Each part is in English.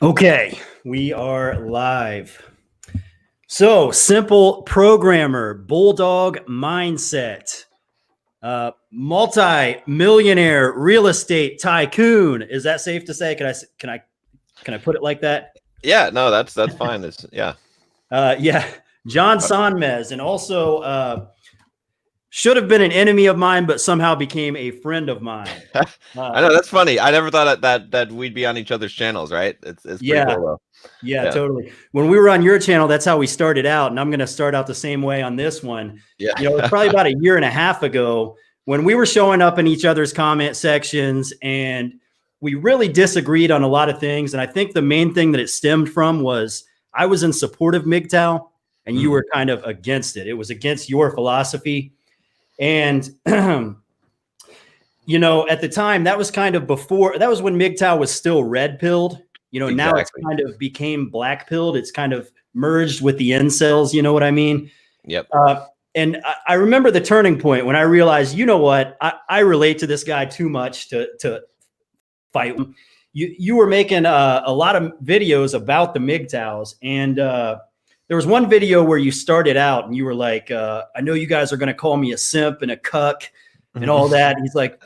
Okay, we are live. So, simple programmer, Bulldog Mindset, multi-millionaire real estate tycoon. Is that safe to say? Can I put it like that? Yeah, no, that's fine. It's yeah. Yeah, John Sonmez, and also should have been an enemy of mine, but somehow became a friend of mine. I know that's funny. I never thought that we'd be on each other's channels, right? It's pretty Yeah, cool though. yeah, Yeah. totally. When we were on your channel, that's how we started out, and I'm going to start out the same way on this one. Yeah. It's probably about a year and a half ago when we were showing up in each other's comment sections, and we really disagreed on a lot of things. And I think the main thing that it stemmed from was I was in support of MGTOW, and you were kind of against it. It was against your philosophy, and at the time, that was kind of before. That was when MGTOW was still red pilled. Now it's kind of became black pilled. It's kind of merged with the incels. You know what I mean? Yep. And I remember the turning point when I realized, you know what? I relate to this guy too much to fight. You were making a lot of videos about the MGTOWs, and there was one video where you started out and you were like, I know you guys are going to call me a simp and a cuck and all that. And he's like,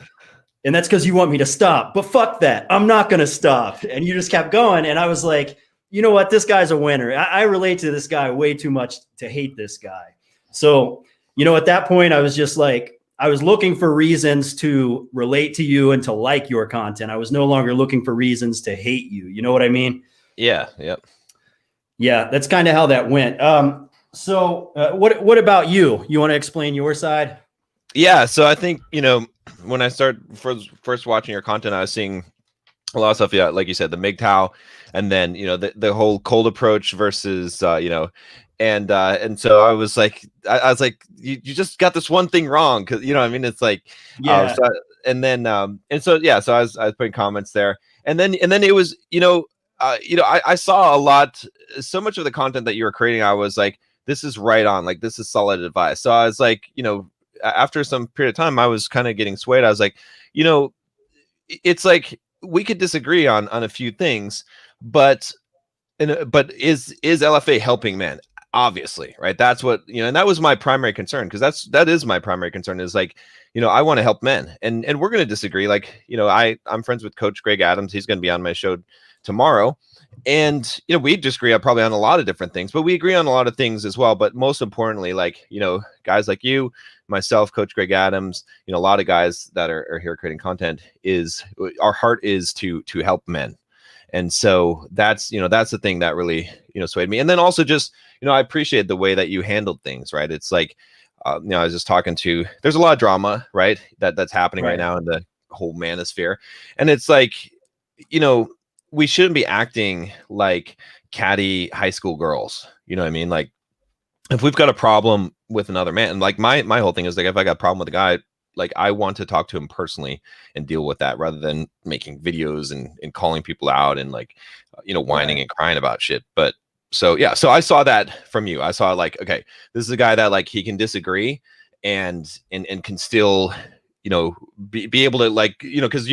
and that's because you want me to stop, but fuck that. I'm not going to stop. And you just kept going. And I was like, you know what? This guy's a winner. I relate to this guy way too much to hate this guy. So, at that point, I was just like, I was looking for reasons to relate to you and to like your content. I was no longer looking for reasons to hate you. You know what I mean? Yeah. Yep. Yeah, that's kind of how that went. So what about you? You want to explain your side? Yeah. So I think, when I started first watching your content, I was seeing a lot of stuff. Yeah. Like you said, the MGTOW, and then, the whole cold approach versus, and so I was like, you just got this one thing wrong. Cause I mean, it's like, Yeah. so I was putting comments there, and then it was, I saw a lot, so much of the content that you were creating. I was like, this is right on, like, this is solid advice. So I was like, after some period of time, I was kind of getting swayed. I was like, it's like we could disagree on a few things, but is LFA helping men? Obviously, right? That's what, and that was my primary concern, because that is my primary concern, is like, I want to help men, and we're going to disagree. Like, I'm friends with Coach Greg Adams. He's going to be on my show tomorrow, and we disagree probably on a lot of different things, but we agree on a lot of things as well. But most importantly, like, guys like you, myself, Coach Greg Adams, a lot of guys that are here creating content, is our heart is to help men. And so that's the thing that really swayed me. And then also just I appreciate the way that you handled things, right? It's like I was just talking to, there's a lot of drama, right, that's happening right now in the whole manosphere, and it's like, we shouldn't be acting like catty high school girls. You know what I mean? Like, if we've got a problem with another man, like my whole thing is like, if I got a problem with a guy, like, I want to talk to him personally and deal with that, rather than making videos and calling people out and like, whining and crying about shit. But so I saw that from you. I saw like, okay, this is a guy that like, he can disagree and can still, be able to, like, because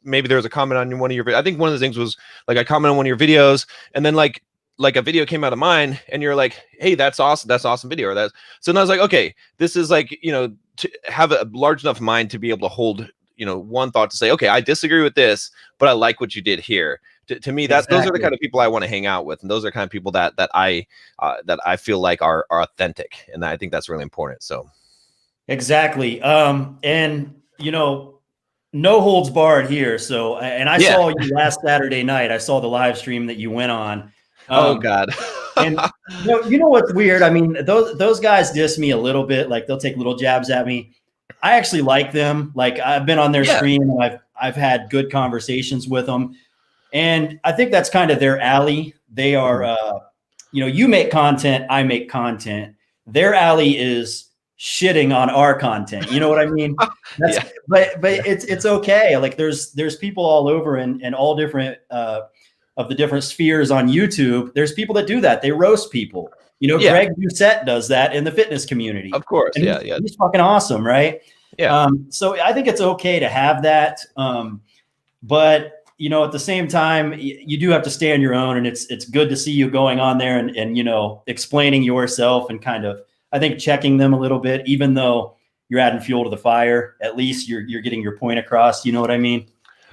maybe there was a comment on one of your, I think one of the things was like, I commented on one of your videos, and then like a video came out of mine, and you're like, hey, that's awesome video, or that. So then I was like, okay, this is like, to have a large enough mind to be able to hold, one thought to say, okay, I disagree with this, but I like what you did here. To me, those are the kind of people I want to hang out with, and those are kind of people that I feel like are authentic, and I think that's really important. So exactly. And no holds barred here. So, and I saw you last Saturday night. I saw the live stream that you went on. Oh God. And you know what's weird? I mean, those guys diss me a little bit. Like, they'll take little jabs at me. I actually like them. Like, I've been on their stream, and I've had good conversations with them. And I think that's kind of their alley. They are, you make content, I make content. Their alley is shitting on our content. You know what I mean? But it's okay. Like, there's people all over and all different of the different spheres on YouTube. There's people that do that. They roast people. Greg Doucette does that in the fitness community. Of course. And he's fucking awesome, right? Yeah. So I think it's okay to have that. But you know, at the same time, you do have to stay on your own, and it's good to see you going on there and you know, explaining yourself and kind of, I think, checking them a little bit, even though you're adding fuel to the fire. At least you're getting your point across. You know what I mean?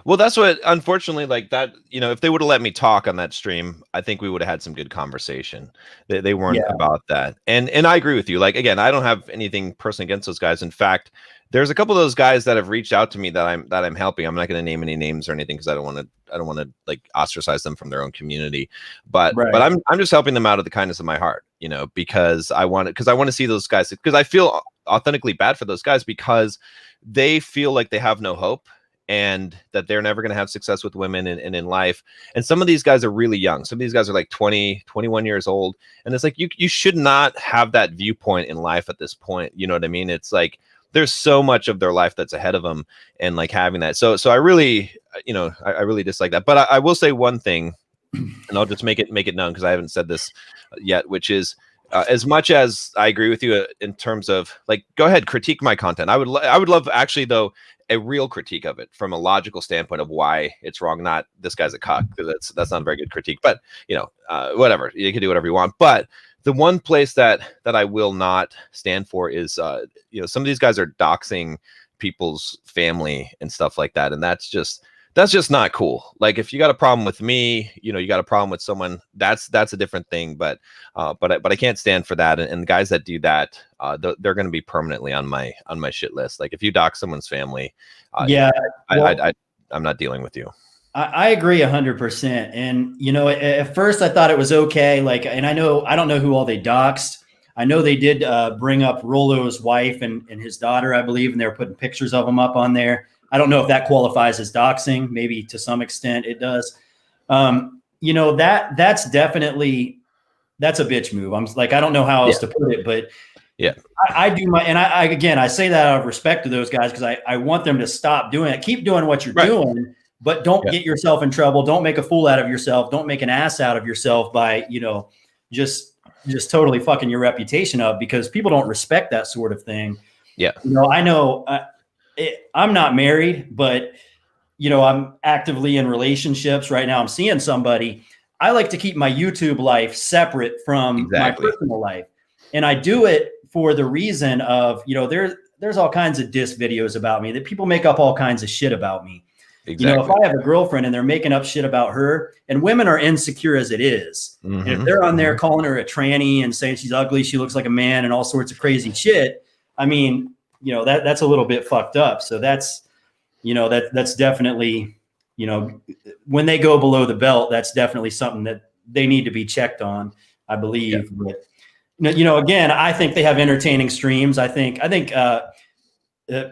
Well, that's what, unfortunately, like that, you know, if they would have let me talk on that stream, I think we would have had some good conversation. They weren't about that. And I agree with you. Like, again, I don't have anything personally against those guys. In fact, there's a couple of those guys that have reached out to me that I'm helping. I'm not going to name any names or anything because I don't want to like ostracize them from their own community. But I'm just helping them out of the kindness of my heart, you know, because I want to see those guys, because I feel authentically bad for those guys because they feel like they have no hope and that they're never going to have success with women and in life. And some of these guys are really young. Some of these guys are like 20, 21 years old. And it's like, you should not have that viewpoint in life at this point. You know what I mean? It's like, there's so much of their life that's ahead of them, and like having that. So I really, you know, I really dislike that. But I will say one thing, and I'll just make it known because I haven't said this yet, which is, as much as I agree with you in terms of like, go ahead, critique my content. I would love actually though a real critique of it from a logical standpoint of why it's wrong. Not this guy's a cock. That's not a very good critique. But you know, whatever, you can do whatever you want. But the one place that I will not stand for is, you know, some of these guys are doxing people's family and stuff like that, and that's just not cool. Like, if you got a problem with me, you know, you got a problem with someone, that's a different thing. But I can't stand for that. And the guys that do that, they're going to be permanently on my shit list. Like, if you dox someone's family, I'm not dealing with you. I agree 100%. And, you know, at first I thought it was okay. Like, and I don't know who all they doxed. I know they did bring up Rollo's wife and his daughter, I believe, and they were putting pictures of them up on there. I don't know if that qualifies as doxing. Maybe to some extent it does. You know, that's a bitch move. I'm like, I don't know how else to put it, but yeah, I do I say that out of respect to those guys, because I want them to stop doing it. Keep doing what you're doing, but don't get yourself in trouble. Don't make a fool out of yourself. Don't make an ass out of yourself by, you know, just totally fucking your reputation up, because people don't respect that sort of thing. Yeah. You know, I know I'm not married, but, you know, I'm actively in relationships right now. I'm seeing somebody. I like to keep my YouTube life separate from my personal life. And I do it for the reason of, you know, there's all kinds of diss videos about me that people make up all kinds of shit about me. Exactly. You know, if I have a girlfriend and they're making up shit about her, and women are insecure as it is, and if they're on there calling her a tranny and saying she's ugly, she looks like a man, and all sorts of crazy shit, I mean, you know, that's a little bit fucked up. So that's, you know, that's definitely, you know, when they go below the belt, that's definitely something that they need to be checked on, I believe. Yeah. But, you know, again, I think they have entertaining streams. I think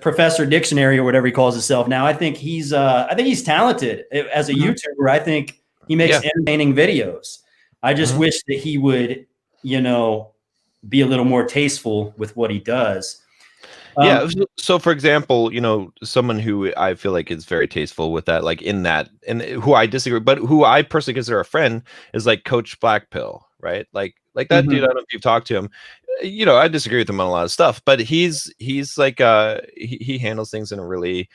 Professor Dictionary, or whatever he calls himself now, I think he's talented as a YouTuber. I think he makes entertaining videos. I just wish that he would, you know, be a little more tasteful with what he does. So for example, you know, someone who I feel like is very tasteful with that, like in that, and who I disagree, but who I personally consider a friend, is like Coach Blackpill, right? Like that dude. I don't know if you've talked to him. You know, I disagree with him on a lot of stuff, but he's like he handles things in a really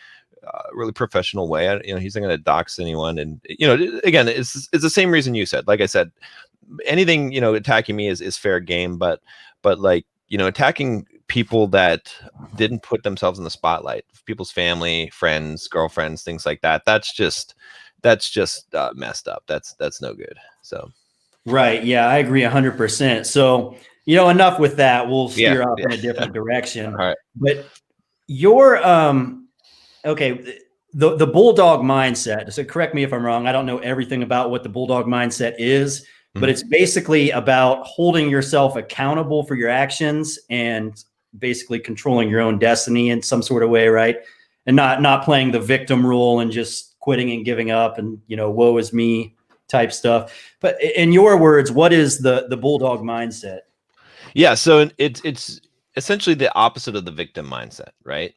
professional way. You know, he's not going to dox anyone, and you know, again, it's the same reason you said. Like I said, anything, you know, attacking me is fair game, but like, you know, attacking people that didn't put themselves in the spotlight, people's family, friends, girlfriends, things like that, that's just messed up. That's no good. So right, yeah, I agree 100%. So, you know, enough with that. We'll steer off in a different direction. All right. But your okay, the Bulldog Mindset. So correct me if I'm wrong. I don't know everything about what the Bulldog Mindset is, but it's basically about holding yourself accountable for your actions and basically controlling your own destiny in some sort of way, right? And not playing the victim role and just quitting and giving up and, you know, woe is me type stuff. But in your words, what is the Bulldog Mindset? Yeah, so it's essentially the opposite of the victim mindset, right?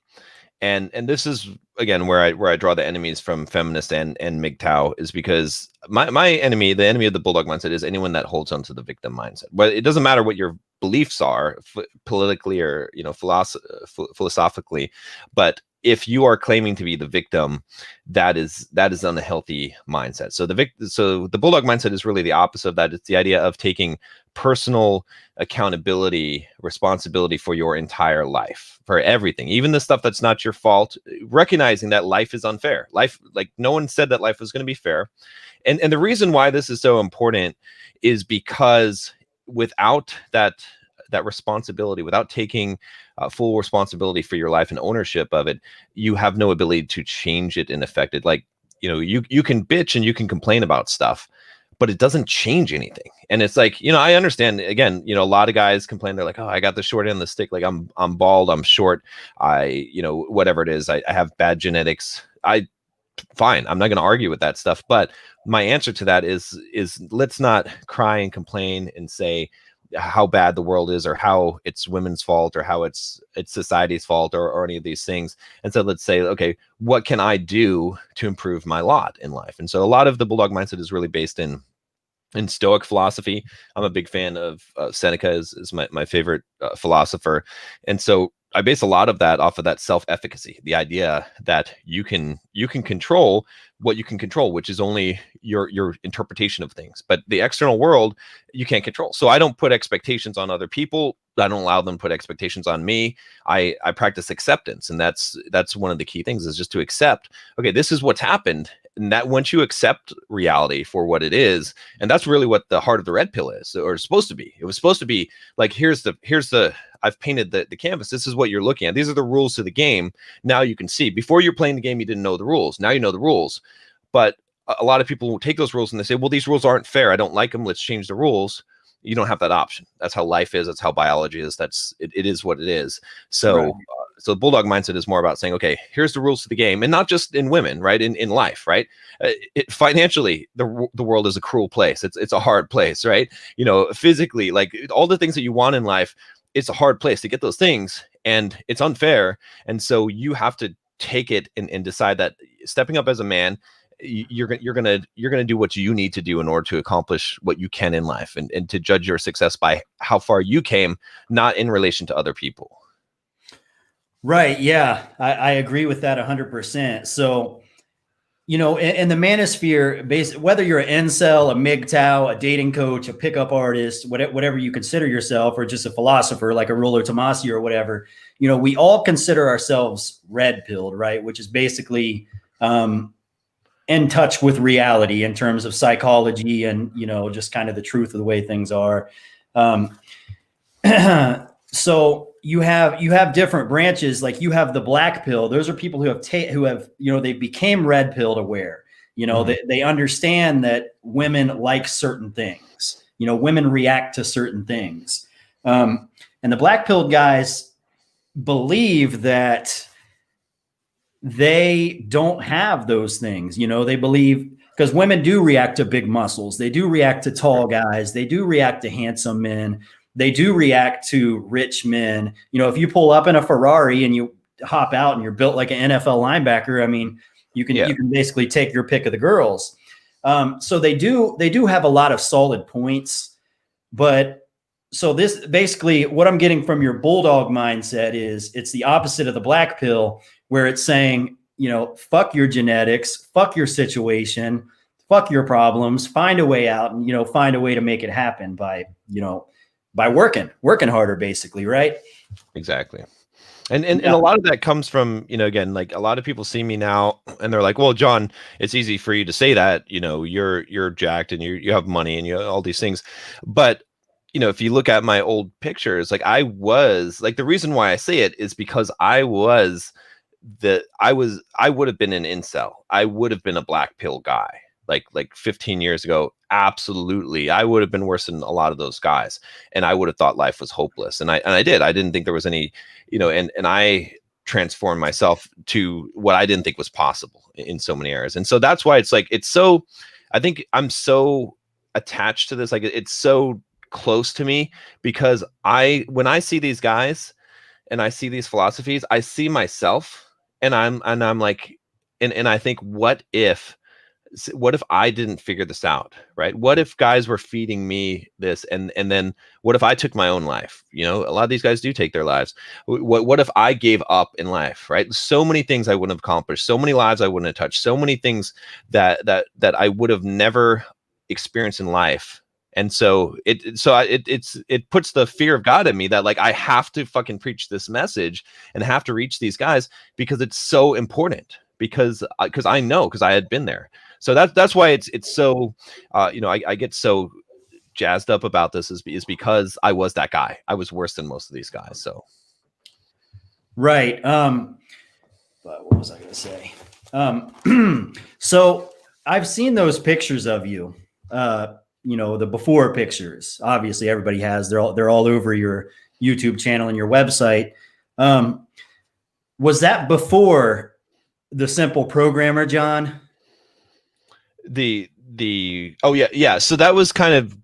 And this is, again, where I draw the enemies from feminist and MGTOW, is because my enemy, the enemy of the Bulldog Mindset, is anyone that holds on to the victim mindset. But it doesn't matter what your beliefs are politically or, you know, philosophically, but if you are claiming to be the victim, that is an unhealthy mindset. So the Bulldog mindset is really the opposite of that. It's the idea of taking personal accountability, responsibility for your entire life, for everything, even the stuff that's not your fault, recognizing that life is unfair. Life, like, no one said that life was going to be fair. And the reason why this is so important is because without that responsibility, without taking full responsibility for your life and ownership of it, you have no ability to change it and affect it. Like, you can bitch and you can complain about stuff, but it doesn't change anything. And it's like, I understand, again, a lot of guys complain. They're like, oh, I got the short end of the stick. Like, I'm bald, I'm short, whatever it is, I have bad genetics. Fine, I'm not going to argue with that stuff. But my answer to that is let's not cry and complain and say how bad the world is, or how it's women's fault, or how it's society's fault, or any of these things. And so let's say, okay, what can I do to improve my lot in life? And so a lot of the Bulldog mindset is really based in Stoic philosophy. I'm a big fan of Seneca, is my favorite philosopher. And so I base a lot of that off of that self-efficacy, the idea that you can control what you can control, which is only your interpretation of things. But the external world, you can't control. So I don't put expectations on other people. I don't allow them to put expectations on me. I practice acceptance. And that's one of the key things, is just to accept, okay, this is what's happened. And that once you accept reality for what it is, and that's really what the heart of the red pill is, or supposed to be. It was supposed to be like, here's the I've painted the canvas. This is what you're looking at. These are the rules to the game. Now you can see. Before you're playing the game, you didn't know the rules. Now you know the rules. But a lot of people will take those rules and they say, well, these rules aren't fair. I don't like them. Let's change the rules. You don't have that option. That's how life is. That's how biology is. It is what it is. So, right. So Bulldog mindset is more about saying, okay, here's the rules to the game, and not just in women, right? In life, right? Financially, the world is a cruel place. It's a hard place, right? Physically, like all the things that you want in life, it's a hard place to get those things, and it's unfair. And so you have to take it and decide that stepping up as a man, you're gonna do what you need to do in order to accomplish what you can in life, and to judge your success by how far you came, not in relation to other people. Right. Yeah, I agree with that 100%. So, in the manosphere, whether you're an incel, a MGTOW, a dating coach, a pickup artist, whatever you consider yourself, or just a philosopher like a Rollo Tomassi or whatever, we all consider ourselves red pilled, right? Which is basically in touch with reality in terms of psychology and, just kind of the truth of the way things are. So you have different branches. Like you have the black pill. Those are people who have they became red pilled aware. They understand that women like certain things. Women react to certain things. And the black pilled guys believe that they don't have those things. They believe, because women do react to big muscles. They do react to tall guys. They do react to handsome men. They do react to rich men. If you pull up in a Ferrari and you hop out and you're built like an NFL linebacker, I mean, you can basically take your pick of the girls. So they do have a lot of solid points. But so this basically, what I'm getting from your Bulldog mindset is it's the opposite of the black pill, where it's saying, fuck your genetics, fuck your situation, fuck your problems, find a way out, and find a way to make it happen by working harder, basically, right? Exactly. And a lot of that comes from, again, like a lot of people see me now and they're like, well, John, it's easy for you to say that, you're jacked and you have money and you have all these things. But, if you look at my old pictures, like I was like, the reason why I say it is because I would have been an incel. I would have been a black pill guy. Like 15 years ago, absolutely. I would have been worse than a lot of those guys. And I would have thought life was hopeless. And I did. I didn't think there was any, and I transformed myself to what I didn't think was possible in so many areas. And so that's why I think I'm so attached to this. Like it's so close to me, because when I see these guys and I see these philosophies, I see myself, and I'm like, and I think, what if what if I didn't figure this out, right? What if guys were feeding me this, and then what if I took my own life? You know, a lot of these guys do take their lives. What if I gave up in life, right? So many things I wouldn't have accomplished, so many lives I wouldn't have touched, so many things that I would have never experienced in life. And so it puts the fear of God in me that like I have to fucking preach this message and have to reach these guys because it's so important, because I know, because I had been there. So that's why it's so you know, I get so jazzed up about this is because I was that guy. I was worse than most of these guys. So right. But what was I going to say? So I've seen those pictures of you. You know, the before pictures, obviously everybody has, they're all over your YouTube channel and your website. Was that before the Simple Programmer, John? Oh yeah. So that was kind of,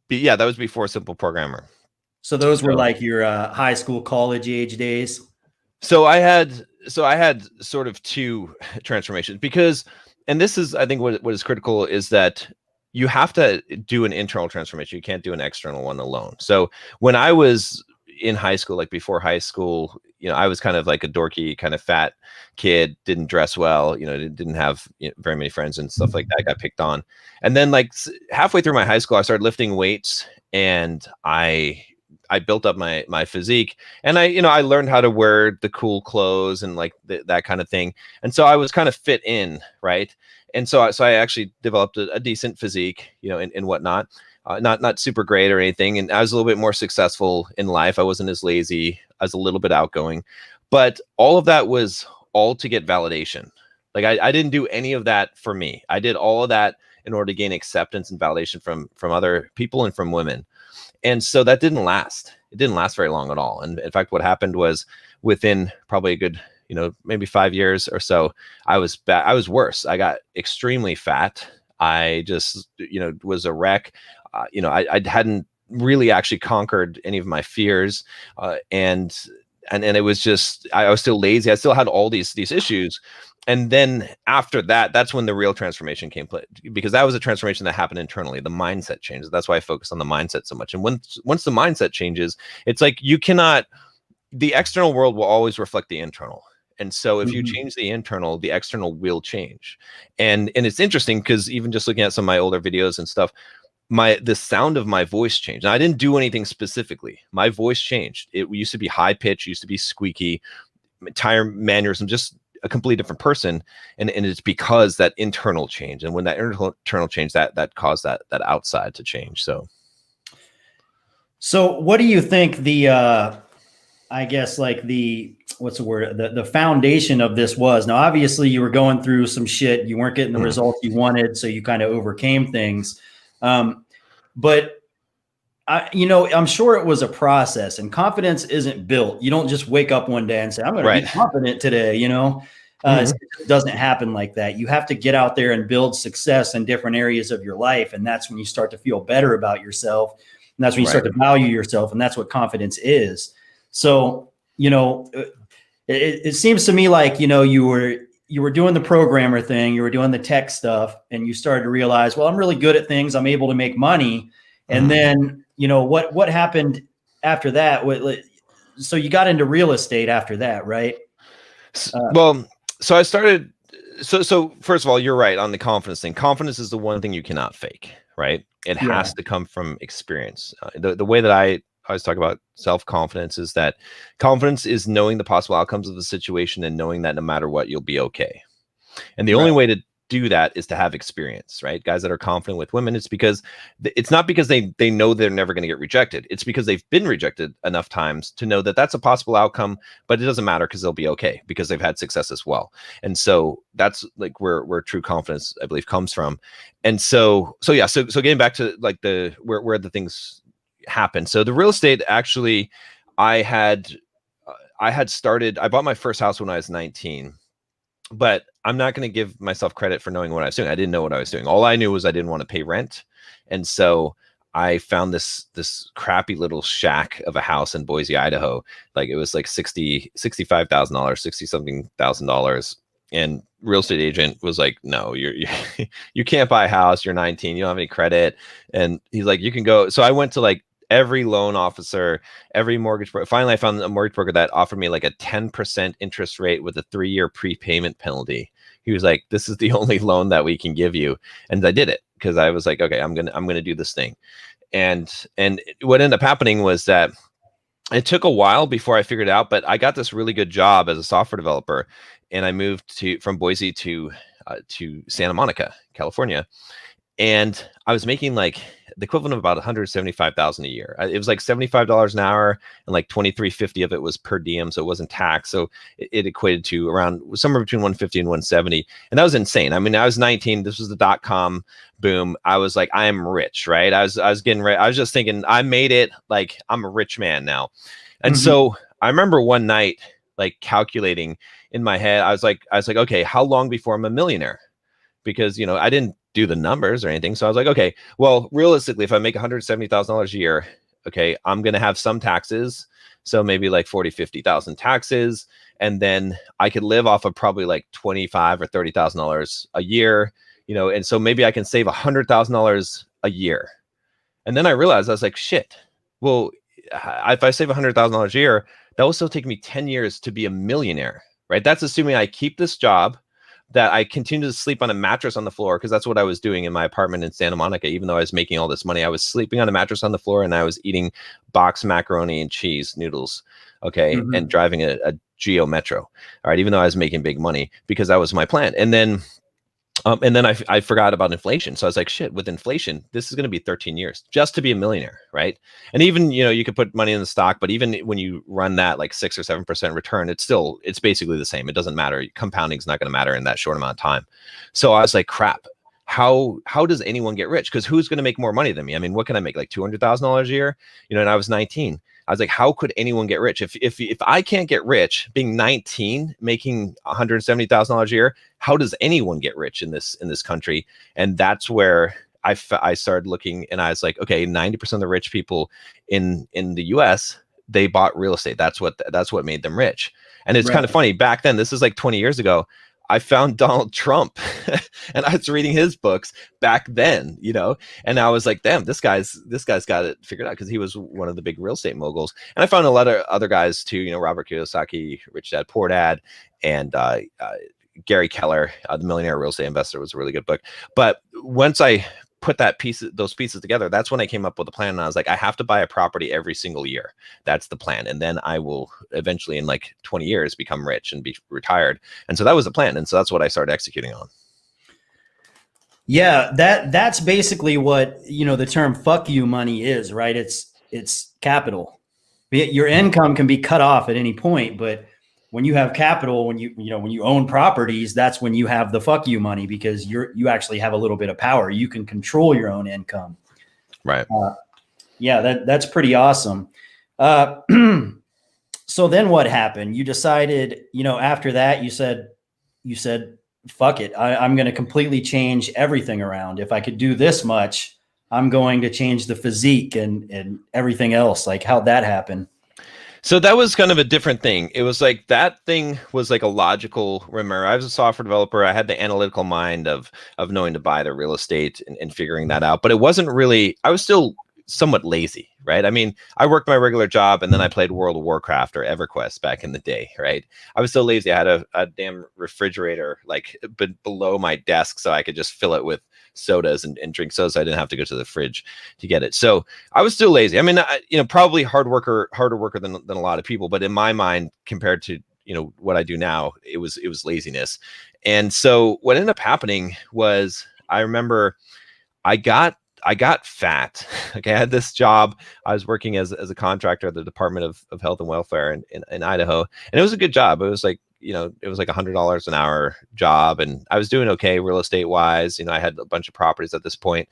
that was before Simple Programmer. So those were like your high school, college age days. So I had sort of two transformations, because, and this is, I think what is critical is that you have to do an internal transformation. You can't do an external one alone. So when I was in high school, like before high school, you know, I was kind of like a dorky, kind of fat kid, didn't dress well, you know, didn't have very many friends and stuff like that. I got picked on. And then like halfway through my high school, I started lifting weights, and I built up my physique, and I learned how to wear the cool clothes and like that kind of thing. And so I was kind of fit in, right? And so I actually developed a decent physique, you know, and whatnot. Not super great or anything. And I was a little bit more successful in life. I wasn't as lazy. I was a little bit outgoing, but all of that was all to get validation. Like I didn't do any of that for me. I did all of that in order to gain acceptance and validation from other people and from women. And so that didn't last. It didn't last very long at all. And in fact, what happened was within probably a good, you know, maybe 5 years or so, I was worse. I got extremely fat. I just, you know, was a wreck. You know, I hadn't really actually conquered any of my fears. And it was just, I was still lazy. I still had all these issues. And then after that, that's when the real transformation came, because that was a transformation that happened internally. The mindset changes. That's why I focus on the mindset so much. And once the mindset changes, it's like the external world will always reflect the internal. And so if you change the internal, the external will change. And it's interesting because even just looking at some of my older videos and stuff, the sound of my voice changed. And I didn't do anything specifically. My voice changed. It used to be high pitch, used to be squeaky, entire mannerism, just a completely different person. And it's because that internal change. And when that internal change, that caused that outside to change. So what do you think I guess like what's the word? The foundation of this was? Now, obviously you were going through some shit. You weren't getting the results you wanted. So you kind of overcame things. But I'm sure it was a process, and confidence isn't built. You don't just wake up one day and say, I'm going to be confident today. It doesn't happen like that. You have to get out there and build success in different areas of your life. And that's when you start to feel better about yourself. And that's when you start to value yourself. And that's what confidence is. So, it seems to me like, you were doing the programmer thing, you were doing the tech stuff, and you started to realize, well, I'm really good at things. I'm able to make money. And then, what happened after that? So you got into real estate after that, right? So I started, so first of all, you're right on the confidence thing. Confidence is the one thing you cannot fake, right? It has to come from experience. The way that I always talk about self-confidence is that confidence is knowing the possible outcomes of the situation and knowing that no matter what, you'll be okay. And the only way to do that is to have experience, right? Guys that are confident with women, it's not because they know they're never going to get rejected. It's because they've been rejected enough times to know that that's a possible outcome, but it doesn't matter because they'll be okay because they've had success as well. And so that's like where true confidence, I believe, comes from. And so getting back to like where the things happen. So the real estate, actually, I bought my first house when I was 19. But I'm not going to give myself credit for knowing what I was doing. I didn't know what I was doing. All I knew was I didn't want to pay rent. And so I found this crappy little shack of a house in Boise, Idaho. Like it was like $65,000, $60-something thousand. And real estate agent was like, no, you you can't buy a house. You're 19. You don't have any credit. And he's like, you can go. So I went to like every loan officer, every mortgage broker. Finally, I found a mortgage broker that offered me like a 10% interest rate with a 3-year prepayment penalty. He was like, this is the only loan that we can give you. And I did it because I was like, okay, I'm gonna do this thing. And what ended up happening was that it took a while before I figured it out, but I got this really good job as a software developer, and I moved from Boise to Santa Monica, California, and I was making like the equivalent of about $175,000 a year. It was like $75 an hour, and like $23.50 of it was per diem, so it wasn't taxed. So it equated to around somewhere between $150 and $170, and that was insane. I mean, I was 19. This was the .com boom. I was like, I am rich, right? I was getting rich. I was just thinking, I made it. Like, I'm a rich man now. And so I remember one night, like calculating in my head, I was like, okay, how long before I'm a millionaire? Because, you know, I didn't do the numbers or anything. So I was like, okay, well, realistically, if I make $170,000 a year, okay, I'm going to have some taxes. So maybe like 40, 50,000 taxes. And then I could live off of probably like $25,000 or $30,000 a year, you know, and so maybe I can save $100,000 a year. And then I realized, I was like, shit, well, if I save $100,000 a year, that will still take me 10 years to be a millionaire, right? That's assuming I keep this job, that I continue to sleep on a mattress on the floor, because that's what I was doing in my apartment in Santa Monica. Even though I was making all this money, I was sleeping on a mattress on the floor, and I was eating boxed macaroni and cheese noodles, okay, and driving a Geo Metro, all right, even though I was making big money, because that was my plan. And then I forgot about inflation. So I was like, shit, with inflation, this is going to be 13 years just to be a millionaire, right? And even, you know, you could put money in the stock, but even when you run that like 6 or 7% return, it's basically the same. It doesn't matter. Compounding is not going to matter in that short amount of time. So I was like, crap, how does anyone get rich? Because who's going to make more money than me? I mean, what can I make? Like $200,000 a year? You know, and I was 19. I was like, how could anyone get rich? If I can't get rich being 19, making $170,000 a year, how does anyone get rich in this country? And that's where I started looking, and I was like, okay, 90% of the rich people in the US, they bought real estate. That's what made them rich. And it's kind of funny. Back then, this is like 20 years ago, I found Donald Trump and I was reading his books back then, you know, and I was like, damn, this guy's got it figured out, because he was one of the big real estate moguls. And I found a lot of other guys too, you know, Robert Kiyosaki, Rich Dad Poor Dad, and Gary Keller, The Millionaire Real Estate Investor, was a really good book. But once I put those pieces together, that's when I came up with a plan. And I was like, I have to buy a property every single year. That's the plan. And then I will eventually, in like 20 years, become rich and be retired. And so that was the plan. And so that's what I started executing on. Yeah, that's basically what, you know, the term "fuck you" money is, right? It's capital. Your income can be cut off at any point, but when you have capital, when you own properties, that's when you have the "fuck you" money, because you actually have a little bit of power. You can control your own income. Right. Yeah, that's pretty awesome. So then what happened? You decided, you know, after that, you said, fuck it. I'm going to completely change everything around. If I could do this much, I'm going to change the physique and everything else. Like, how'd that happen? So that was kind of a different thing. It was like, that thing was like a logical, remember, I was a software developer. I had the analytical mind of knowing to buy the real estate and figuring that out. But it wasn't really, I was still somewhat lazy, right? I mean, I worked my regular job, and then I played World of Warcraft or EverQuest back in the day, right? I was so lazy. I had a damn refrigerator like below my desk, so I could just fill it with sodas and drink sodas. I didn't have to go to the fridge to get it. So I was still lazy. I mean, probably harder worker than a lot of people, but in my mind, compared to, you know, what I do now, it was laziness. And so what ended up happening was, I remember I got fat. Okay, I had this job. I was working as a contractor at the Department of Health and Welfare in Idaho, and it was a good job. It was like, you know, it was like $100 an hour job, and I was doing okay real estate wise. You know, I had a bunch of properties at this point,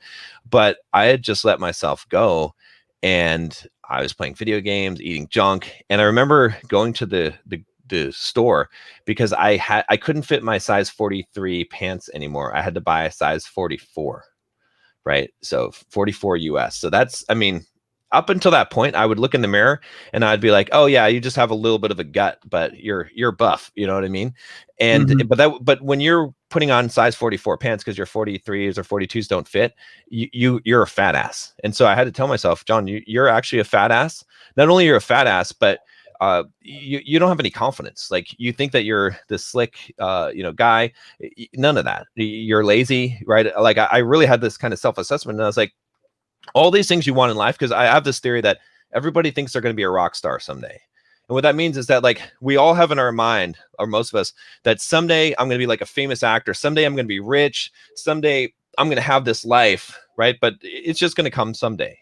but I had just let myself go, and I was playing video games, eating junk. And I remember going to the store because I couldn't fit my size 43 pants anymore. I had to buy a size 44. Right. So 44 US. So that's, I mean, up until that point, I would look in the mirror and I'd be like, oh yeah, you just have a little bit of a gut, but you're buff. You know what I mean? And but when you're putting on size 44 pants because your 43s or 42s don't fit, you're a fat ass. And so I had to tell myself, John, you're actually a fat ass. Not only you're a fat ass, but you don't have any confidence. Like, you think that you're this slick, guy. None of that. You're lazy, right? Like, I really had this kind of self-assessment, and I was like, all these things you want in life, because I have this theory that everybody thinks they're going to be a rock star someday. And what that means is that, like, we all have in our mind, or most of us, that someday I'm going to be like a famous actor. Someday I'm going to be rich. Someday I'm going to have this life, right? But it's just going to come someday.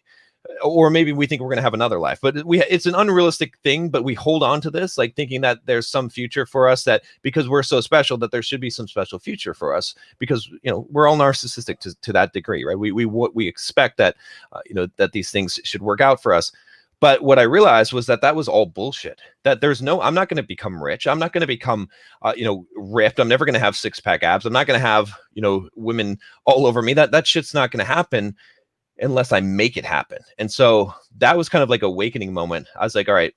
Or maybe we think we're going to have another life, but it's an unrealistic thing, but we hold on to this, like, thinking that there's some future for us, that because we're so special, that there should be some special future for us, because, we're all narcissistic to that degree, right? We expect that, that these things should work out for us. But what I realized was that was all bullshit. That I'm not going to become rich. I'm not going to become, ripped. I'm never going to have 6-pack abs. I'm not going to have, women all over me. That shit's not going to happen unless I make it happen. And so that was kind of like an awakening moment. I was like, all right,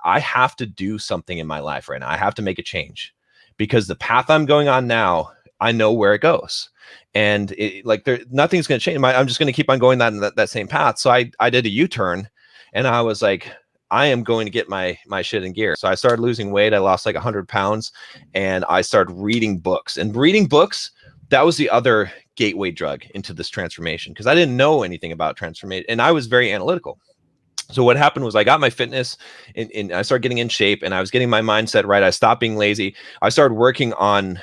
I have to do something in my life right now. I have to make a change, because the path I'm going on now, I know where it goes. And nothing's going to change. I'm just going to keep on going that same path. So I did a U-turn, and I was like, I am going to get my shit in gear. So I started losing weight. I lost like 100 pounds, and I started reading books. And reading books, that was the other gateway drug into this transformation, because I didn't know anything about transformation, and I was very analytical. So what happened was, I got my fitness and I started getting in shape, and I was getting my mindset right. I stopped being lazy. I started working on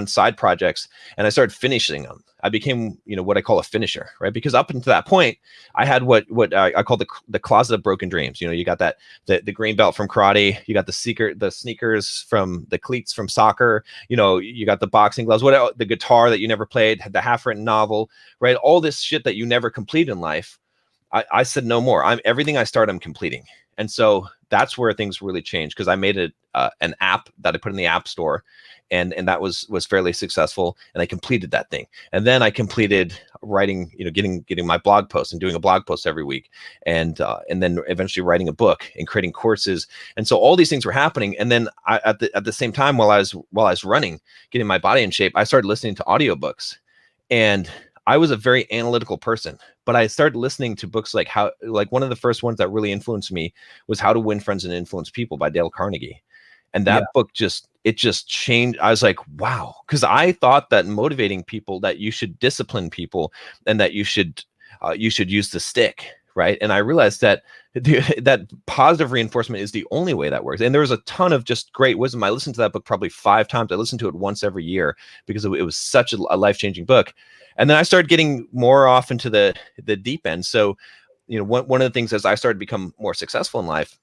side projects, and I started finishing them. I became, what I call a finisher, right? Because up until that point, I had what I call the closet of broken dreams. You got the green belt from karate, you got the sneakers from the cleats from soccer, you got the boxing gloves, the guitar that you never played, the half-written novel, right? All this shit that you never complete in life. I said no more. Everything I start, I'm completing. And so that's where things really changed, because I made an app that I put in the App Store, and that was fairly successful, and I completed that thing. And then I completed writing, getting my blog post and doing a blog post every week, and then eventually writing a book and creating courses. And so all these things were happening. And then at the same time, while I was running, getting my body in shape, I started listening to audiobooks. And I was a very analytical person, but I started listening to books like one of the first ones that really influenced me was How to Win Friends and Influence People by Dale Carnegie. And that book just changed. I was like, wow. Because I thought that motivating people, that you should discipline people, and that you should use the stick, right? And I realized that that positive reinforcement is the only way that works. And there was a ton of just great wisdom. I listened to that book probably 5 times. I listened to it once every year, because it was such a life-changing book. And then I started getting more off into the deep end. So, one of the things as I started to become more successful in life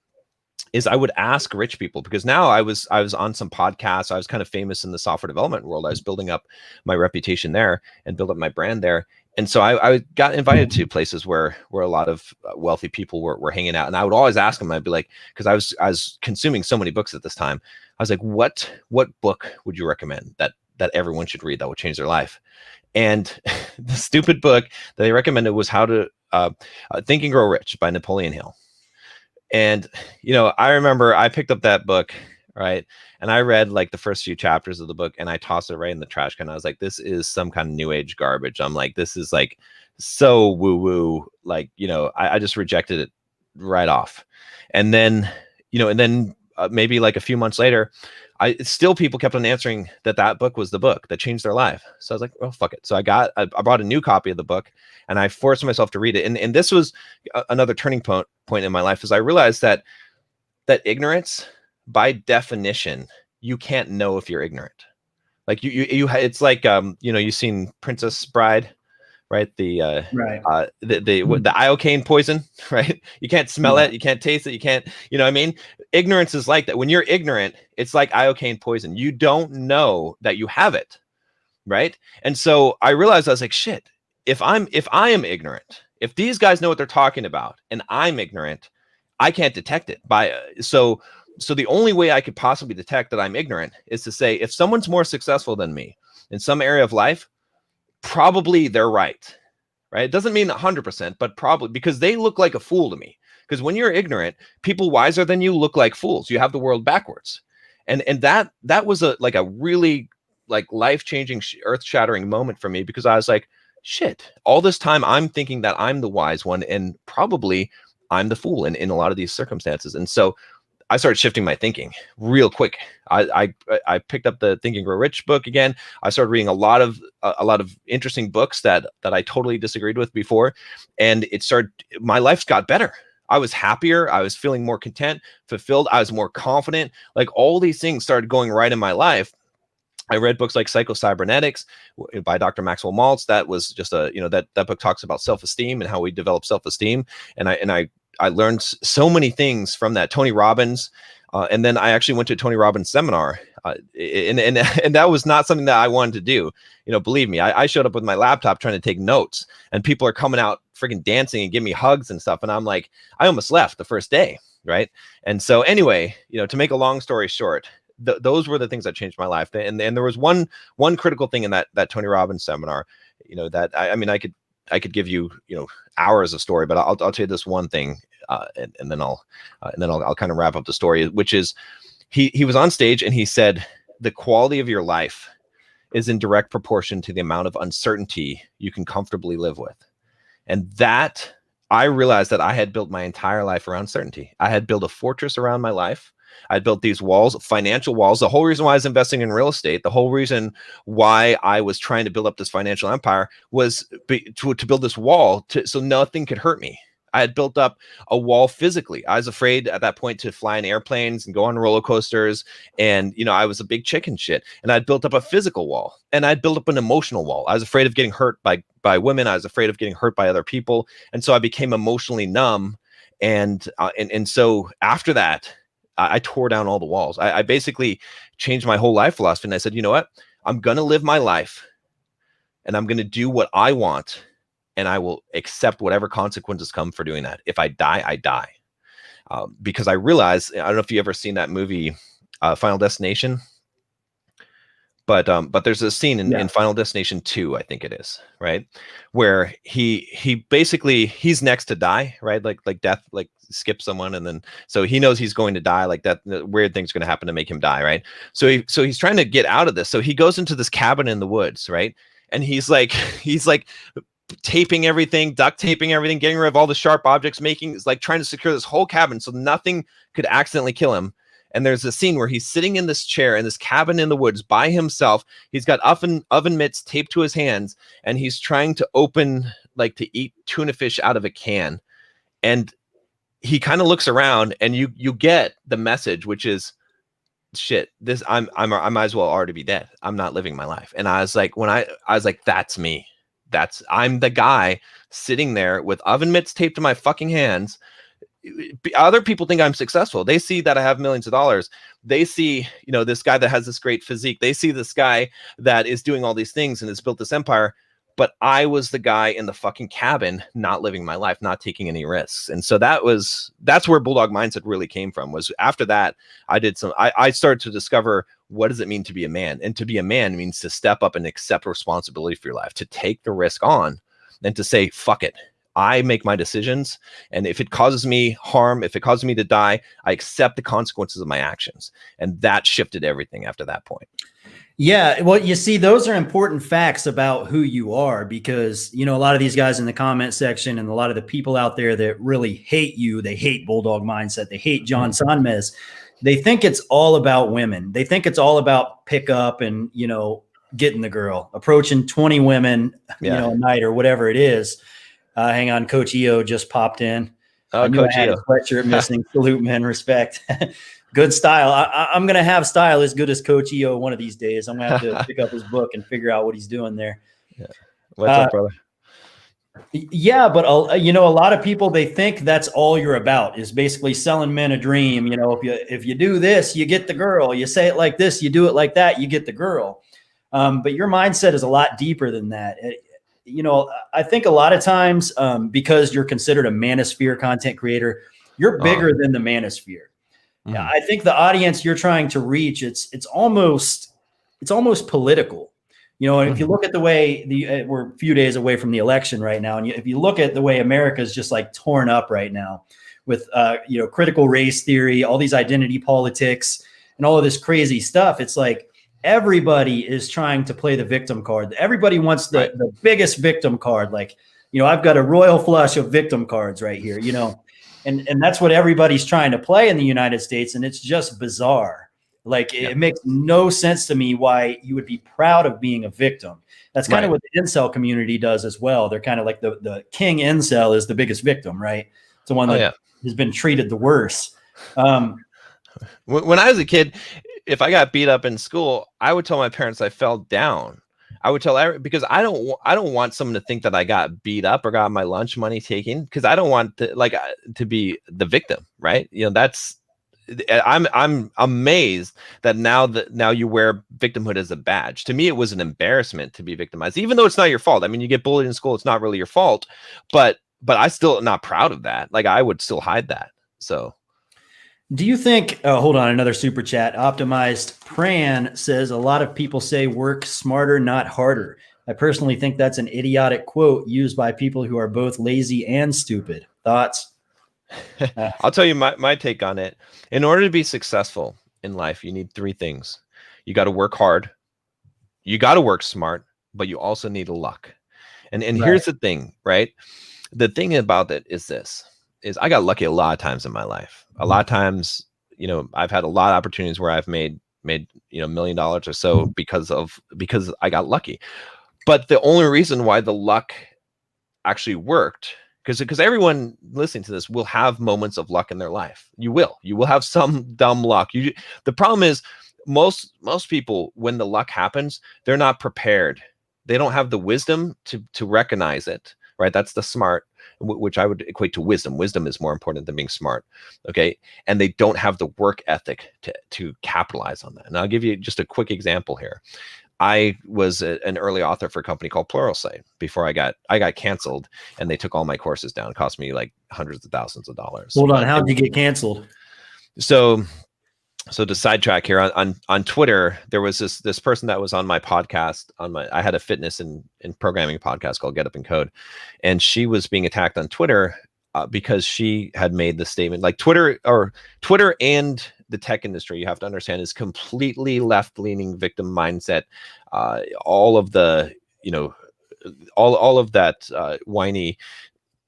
is I would ask rich people, because now I was on some podcasts. I was kind of famous in the software development world. I was building up my reputation there and build up my brand there. And so I got invited to places where a lot of wealthy people were hanging out. And I would always ask them, I'd be like, because I was consuming so many books at this time. I was like, what book would you recommend that everyone should read that would change their life? And the stupid book that they recommended was How to Think and Grow Rich by Napoleon Hill. And, I remember I picked up that book, right? And I read like the first few chapters of the book, and I tossed it right in the trash can. I was like, this is some kind of new age garbage. I'm like, this is like so woo woo. Like, I just rejected it right off. And then, maybe like a few months later, people kept on answering that book was the book that changed their life. So I was like, well, fuck it. So I bought a new copy of the book, and I forced myself to read it. And this was another turning point in my life, is I realized that ignorance, by definition, you can't know if you're ignorant. Like it's like, you've seen Princess Bride, right? The iocane poison, right? You can't smell it, you can't taste it, you can't, what I mean? Ignorance is like that. When you're ignorant, it's like iocane poison. You don't know that you have it, right? And so I realized, I was like, shit, if I am ignorant, if these guys know what they're talking about and I'm ignorant, I can't detect it. So the only way I could possibly detect that I'm ignorant is to say, if someone's more successful than me in some area of life, probably they're right, right? It doesn't mean 100%, but probably, because they look like a fool to me. Because when you're ignorant, people wiser than you look like fools. You have the world backwards. And that was a really like life-changing, earth-shattering moment for me, because I was like, shit, all this time I'm thinking that I'm the wise one, and probably I'm the fool in a lot of these circumstances. And so I started shifting my thinking real quick. I picked up the Think and Grow Rich book again. I started reading a lot of interesting books that I totally disagreed with before, and my life got better. I was happier. I was feeling more content, fulfilled. I was more confident. Like, all these things started going right in my life. I read books like Psycho-Cybernetics by Dr. Maxwell Maltz. That was just that book talks about self-esteem and how we develop self-esteem. And I learned so many things from that. Tony Robbins. And then I actually went to a Tony Robbins seminar, and that was not something that I wanted to do. Believe me, I showed up with my laptop trying to take notes, and people are coming out freaking dancing and giving me hugs and stuff. And I'm like, I almost left the first day. Right. And so anyway, to make a long story short, those were the things that changed my life. And there was one critical thing in that Tony Robbins seminar, that I could give you, hours of story, but I'll tell you this one thing. And then I'll kind of wrap up the story, which is he was on stage and he said, the quality of your life is in direct proportion to the amount of uncertainty you can comfortably live with. And that, I realized that I had built my entire life around certainty. I had built a fortress around my life. I built these walls, financial walls. The whole reason why I was investing in real estate, the whole reason why I was trying to build up this financial empire was to build this wall so nothing could hurt me. I had built up a wall physically. I was afraid at that point to fly in airplanes and go on roller coasters. And, I was a big chicken shit. And I'd built up a physical wall, and I'd built up an emotional wall. I was afraid of getting hurt by women. I was afraid of getting hurt by other people. And so I became emotionally numb. And so after that, I tore down all the walls. I basically changed my whole life philosophy. And I said, you know what? I'm going to live my life, and I'm going to do what I want. And I will accept whatever consequences come for doing that. If I die, I die. Because I realized, I don't know if you ever seen that movie, Final Destination, but there's a scene in Final Destination 2, I think it is, right, where he basically, he's next to die, right, like death, like skip someone, and then so he knows he's going to die, like that weird thing's going to happen to make him die, right? So he's trying to get out of this. So he goes into this cabin in the woods, right, and he's like taping everything, duct taping everything, getting rid of all the sharp objects, trying to secure this whole cabin so nothing could accidentally kill him. And there's a scene where he's sitting in this chair in this cabin in the woods by himself. He's got oven mitts taped to his hands, and he's trying to to eat tuna fish out of a can. And he kind of looks around, and you get the message, which is, shit, I might as well already be dead. I'm not living my life. And I was like, that's me. I'm the guy sitting there with oven mitts taped to my fucking hands. Other people think I'm successful. They see that I have millions of dollars. They see, this guy that has this great physique. They see this guy that is doing all these things and has built this empire. But I was the guy in the fucking cabin, not living my life, not taking any risks. And so that's where Bulldog Mindset really came from. Was after that, I started to discover, what does it mean to be a man? And to be a man means to step up and accept responsibility for your life, to take the risk on, and to say, fuck it. I make my decisions. And if it causes me harm, if it causes me to die, I accept the consequences of my actions. And that shifted everything after that point. Yeah. Well, you see, those are important facts about who you are, because, a lot of these guys in the comment section and a lot of the people out there that really hate you, they hate Bulldog Mindset, they hate John Sonmez. They think it's all about women. They think it's all about pickup and, getting the girl, approaching 20 women, a night or whatever it is. Hang on. Coach EO just popped in. I knew Coach I had EO. A sweatshirt missing. Salute, men, respect. Good style. I'm going to have style as good as Coach EO one of these days. I'm going to have to pick up his book and figure out what he's doing there. Yeah. What's up, brother? Yeah, but a lot of people, they think that's all you're about, is basically selling men a dream. If you do this, you get the girl. You say it like this, you do it like that, you get the girl. But your mindset is a lot deeper than that. I think a lot of times, because you're considered a manosphere content creator, you're bigger than the manosphere. Mm-hmm. I think the audience you're trying to reach, it's almost political. You know, and if you look at the way we're a few days away from the election right now, and if you look at the way America is just like torn up right now with, you know, critical race theory, all these identity politics, and all of this crazy stuff, it's like everybody is trying to play the victim card. Everybody wants the biggest victim card. Like, you know, I've got a royal flush of victim cards right here, you know, and that's what everybody's trying to play in the United States, and it's just bizarre. Like, it makes no sense to me why you would be proud of being a victim. That's kind of what the incel community does as well. They're kind of like the king incel is the biggest victim, right? It's the one that has been treated the worst. When I was a kid, if I got beat up in school, I would tell my parents I fell down. I would tell because I don't want someone to think that I got beat up or got my lunch money taken, because I don't want to be the victim, right? You know, I'm amazed that now you wear victimhood as a badge. To me, it was an embarrassment to be victimized, even though it's not your fault. I mean, you get bullied in school, it's not really your fault, but I still not proud of that. Like, I would still hide that. So do you think, hold on, another super chat. Optimized Pran says, a lot of people say work smarter, not harder. I personally think that's an idiotic quote used by people who are both lazy and stupid. Thoughts? I'll tell you my take on it. In order to be successful in life, you need three things. You got to work hard, you got to work smart, but you also need luck. And here's the thing, right? The thing about it is I got lucky a lot of times in my life. A lot of times, you know, I've had a lot of opportunities where I've made, you know, $1 million or so because I got lucky. But the only reason why the luck actually worked, because everyone listening to this will have moments of luck in their life. You will have some dumb luck. The problem is most people, when the luck happens, they're not prepared. They don't have the wisdom to recognize it, right? That's the smart, which I would equate to wisdom. Wisdom is more important than being smart, okay? And they don't have the work ethic to capitalize on that. And I'll give you just a quick example here. I was an early author for a company called Pluralsight before I got canceled, and they took all my courses down. It cost me like hundreds of thousands of dollars. Hold on, how did you get canceled? So to sidetrack here, on Twitter, there was this person that was on my podcast. I had a fitness and programming podcast called Get Up and Code, and she was being attacked on Twitter because she had made the statement, like Twitter and the tech industry, you have to understand, is completely left-leaning victim mindset. All of the, you know, all of that whiny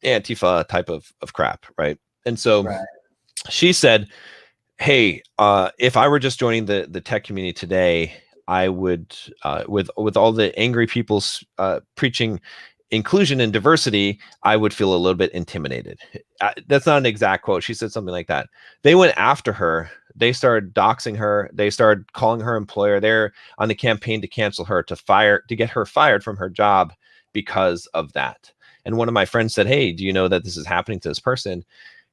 Antifa type of crap, right? And so she said, hey, if I were just joining the tech community today, I would, with all the angry people preaching inclusion and diversity, I would feel a little bit intimidated. That's not an exact quote. She said something like that. They went after her. They started doxing her. They started calling her employer. They're on the campaign to cancel her, to get her fired from her job because of that. And one of my friends said, hey, do you know that this is happening to this person?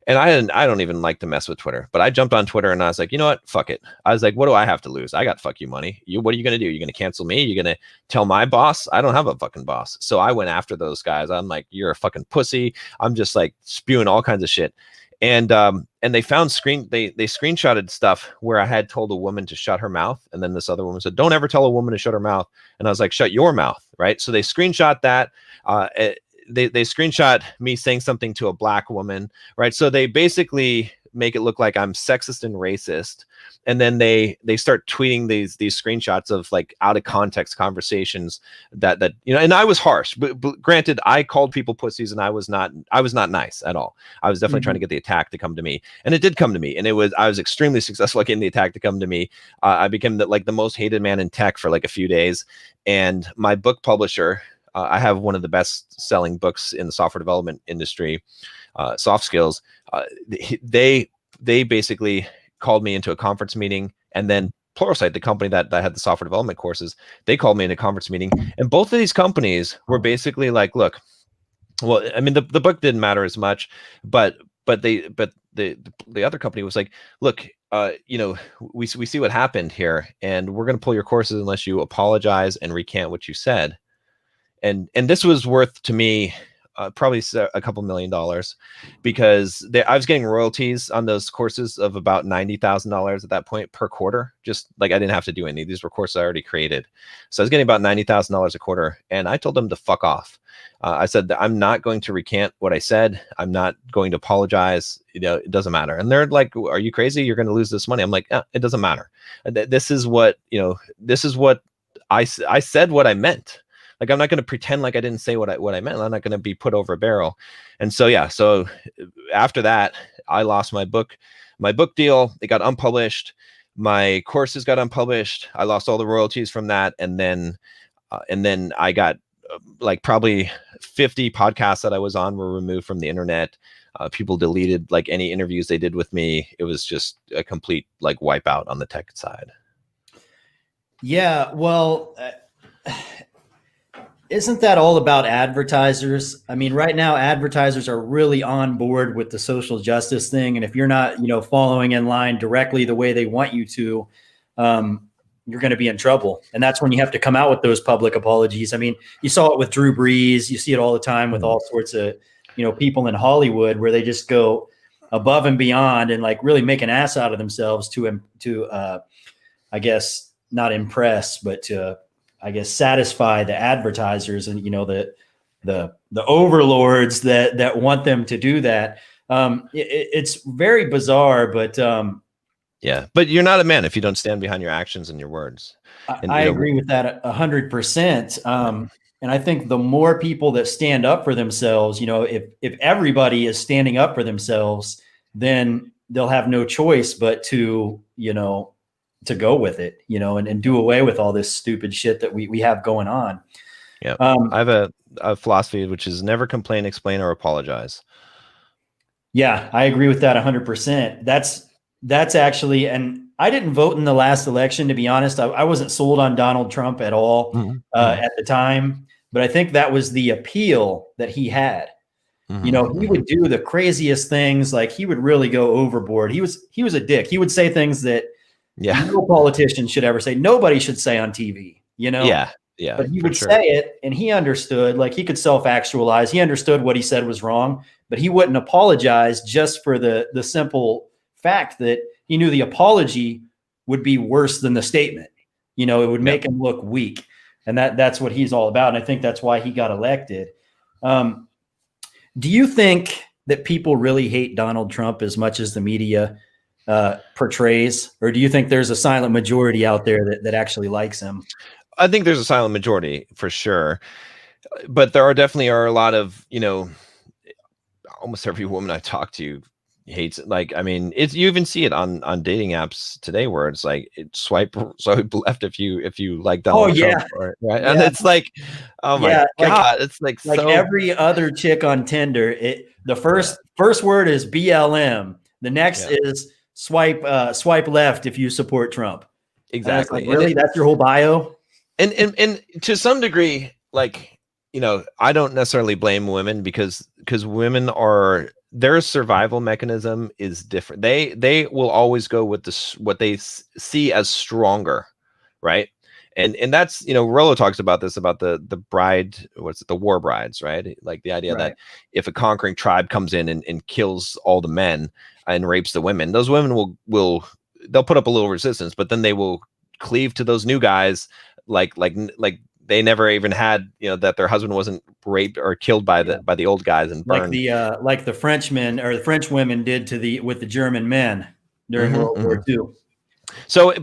And I don't even like to mess with Twitter, but I jumped on Twitter and I was like, you know what? Fuck it. I was like, what do I have to lose? I got fuck you money. What are you going to do? You're going to cancel me? You're going to tell my boss? I don't have a fucking boss. So I went after those guys. I'm like, you're a fucking pussy. I'm just like spewing all kinds of shit. And they found they screenshotted stuff where I had told a woman to shut her mouth. And then this other woman said, don't ever tell a woman to shut her mouth. And I was like, shut your mouth. Right. So they screenshot that. They screenshot me saying something to a black woman, right? So they basically make it look like I'm sexist and racist, and then they start tweeting these screenshots of like out of context conversations that you know. And I was harsh, but granted, I called people pussies, and I was not nice at all. I was definitely trying to get the attack to come to me, and it did come to me, and I was extremely successful at getting the attack to come to me. I became the most hated man in tech for like a few days, and my book publisher. I have one of the best selling books in the software development industry, Soft Skills. They basically called me into a conference meeting, and then Pluralsight, the company that had the software development courses, they called me in a conference meeting, and both of these companies were basically like, look, well, I mean, the book didn't matter as much, but the other company was like, look, you know, we see what happened here, and we're going to pull your courses unless you apologize and recant what you said. And this was worth to me probably a couple $1 million, because I was getting royalties on those courses of about $90,000 at that point per quarter. Just like I didn't have to do any. These were courses I already created. So I was getting about $90,000 a quarter, and I told them to fuck off. I said that I'm not going to recant what I said. I'm not going to apologize. It doesn't matter. And they're like, "Are you crazy? You're going to lose this money." I'm like, it doesn't matter. This is what I said what I meant. Like, I'm not going to pretend like I didn't say what I meant. I'm not going to be put over a barrel. And so, yeah. So after that, I lost my book deal. It got unpublished. My courses got unpublished. I lost all the royalties from that. And then I got like probably 50 podcasts that I was on were removed from the internet. People deleted like any interviews they did with me. It was just a complete like wipeout on the tech side. Yeah. Well, isn't that all about advertisers? I mean, right now, advertisers are really on board with the social justice thing. And if you're not, following in line directly the way they want you to, you're going to be in trouble. And that's when you have to come out with those public apologies. I mean, you saw it with Drew Brees. You see it all the time with all sorts of, people in Hollywood, where they just go above and beyond and like really make an ass out of themselves to I guess not impress, but to, I guess, satisfy the advertisers and, the overlords that want them to do that. It's very bizarre, but yeah, but you're not a man if you don't stand behind your actions and your words. I agree with that 100%. And I think the more people that stand up for themselves, if everybody is standing up for themselves, then they'll have no choice but to go with it, and do away with all this stupid shit that we have going on. Yeah. I have a philosophy, which is never complain, explain, or apologize. Yeah, I agree with that 100%. That's actually, and I didn't vote in the last election, to be honest. I wasn't sold on Donald Trump at all at the time, but I think that was the appeal that he had. He would do the craziest things. Like, he would really go overboard. He was a dick. He would say things that no politician should ever say. Nobody should say on TV, Yeah. But he would say it, and he understood, like, he could self-actualize. He understood what he said was wrong, but he wouldn't apologize just for the simple fact that he knew the apology would be worse than the statement. It would make him look weak. And that's what he's all about. And I think that's why he got elected. Do you think that people really hate Donald Trump as much as the media portrays, or do you think there's a silent majority out there that actually likes him? I think there's a silent majority for sure, but there definitely are a lot of, almost every woman I talk to hates it. Like, I mean, you even see it on dating apps today, where it's like swipe left if you like Donald Trump, right? And it's like, oh my god, it's like so... every other chick on Tinder. The first word is BLM. The next is swipe left if you support Trump. Exactly. Like, really, that's your whole bio? And to some degree, like, I don't necessarily blame women, because women are, their survival mechanism is different. They will always go with what they see as stronger, right? And that's, Rollo talks about this, about the bride, the war brides, right? Like the idea that if a conquering tribe comes in and kills all the men and rapes the women, those women they'll put up a little resistance, but then they will cleave to those new guys like they never even had, that their husband wasn't raped or killed by the old guys and burned. Like the Frenchmen or the French women did with the German men during World War II. So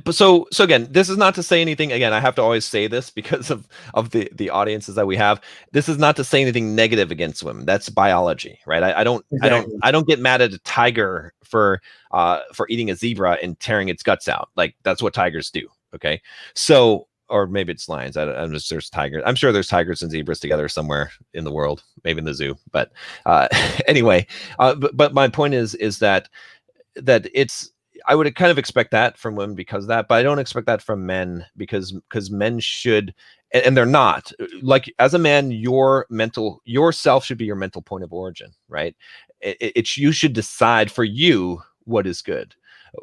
again, this is not to say anything. Again, I have to always say this because of the audiences that we have. This is not to say anything negative against women. That's biology, right? I don't get mad at a tiger for eating a zebra and tearing its guts out. Like, that's what tigers do. Okay, so. Or maybe it's lions. There's tigers. I'm sure there's tigers and zebras together somewhere in the world, maybe in the zoo. But anyway, but my point is that it's, I would kind of expect that from women because of that, but I don't expect that from men because men should, and they're not. Like, as a man, yourself should be your mental point of origin, right? You should decide for you what is good.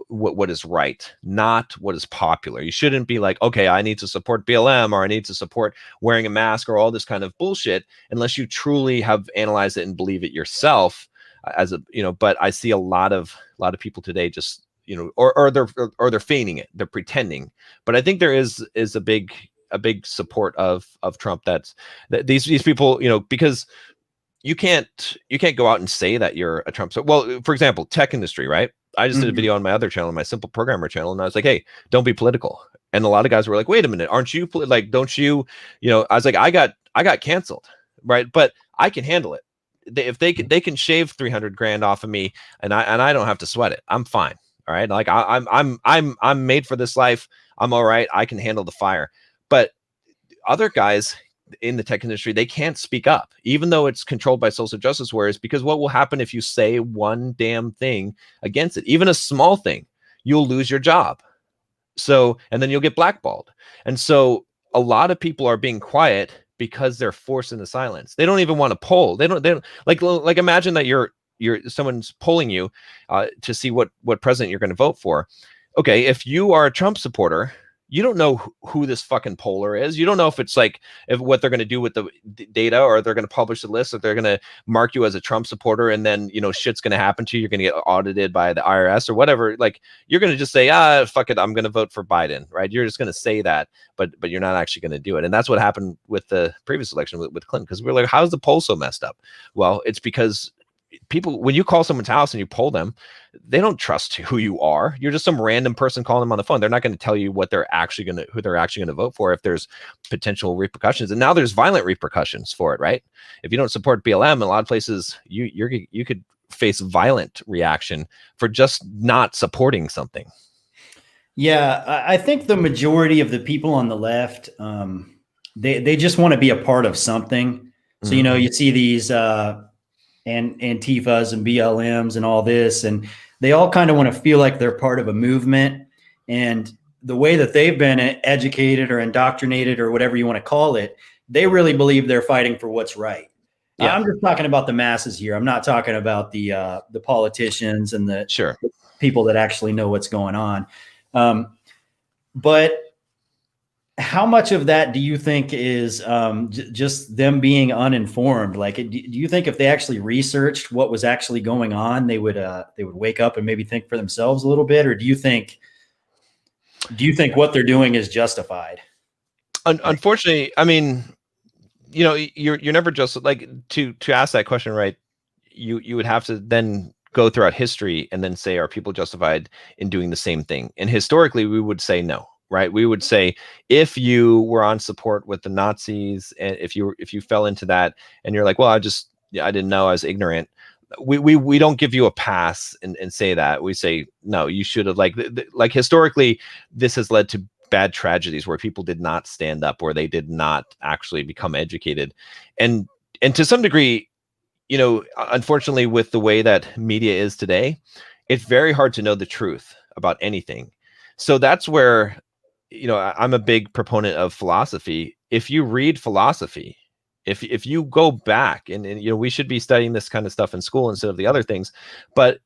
what is right, not what is popular. You shouldn't be like, okay, I need to support BLM, or I need to support wearing a mask, or all this kind of bullshit, unless you truly have analyzed it and believe it yourself. As a, but I see a lot of people today just, or they're feigning it, they're pretending. But I think there is a big support of Trump. That these people, because you can't go out and say that you're a Trump. So, well, for example, tech industry, right? I just did a video on my other channel, my Simple Programmer channel, and I was like, hey, don't be political. And a lot of guys were like, wait a minute, aren't you like, don't you, I was like, I got canceled, right? But I can handle it. If they can shave 300 grand off of me, and I don't have to sweat it, I'm fine. All right. Like I'm made for this life. I'm all right. I can handle the fire. But other guys in the tech industry, they can't speak up, even though it's controlled by social justice warriors, because what will happen if you say one damn thing against it, even a small thing, you'll lose your job. So, and then you'll get blackballed. And so a lot of people are being quiet because they're forced into silence. They don't even want to poll. They don't like imagine that you're someone's polling you to see what president you're going to vote for. Okay, if you are a Trump supporter, you don't know who this fucking poller is. You don't know if it's like what they're going to do with the data, or they're going to publish the list, or they're going to mark you as a Trump supporter, and then shit's going to happen to you. You're going to get audited by the IRS or whatever. Like, you're going to just say, fuck it, I'm going to vote for Biden, right? You're just going to say that, but you're not actually going to do it. And that's what happened with the previous election with Clinton, because we're like, how's the poll so messed up? Well, it's because people, when you call someone's house and you poll them, they don't trust who you are. You're just some random person calling them on the phone. They're not going to tell you who they're actually going to vote for if there's potential repercussions. And now there's violent repercussions for it, right? If you don't support BLM, in a lot of places, you could face violent reaction for just not supporting something. Yeah, I think the majority of the people on the left, they just want to be a part of something. So, you see these and Antifas and BLMs and all this, and they all kind of want to feel like they're part of a movement. And the way that they've been educated or indoctrinated or whatever you want to call it, they really believe they're fighting for what's right. Yeah. I'm just talking about the masses here. I'm not talking about the politicians and the people that actually know what's going on. But how much of that do you think is just them being uninformed? Like, do you think if they actually researched what was actually going on, they would wake up and maybe think for themselves a little bit? Or do you think what they're doing is justified? Unfortunately, I mean, you're never just like to ask that question, right? You would have to then go throughout history and then say, are people justified in doing the same thing? And historically, we would say no. Right. We would say, if you were on support with the Nazis, and if you fell into that and you're like, well, I didn't know, I was ignorant. We don't give you a pass and say that. We say, no, you should have, like historically, this has led to bad tragedies where people did not stand up, or they did not actually become educated. And to some degree, unfortunately, with the way that media is today, it's very hard to know the truth about anything. So that's where, I'm a big proponent of philosophy. If you read philosophy, if you go back and we should be studying this kind of stuff in school instead of the other things, but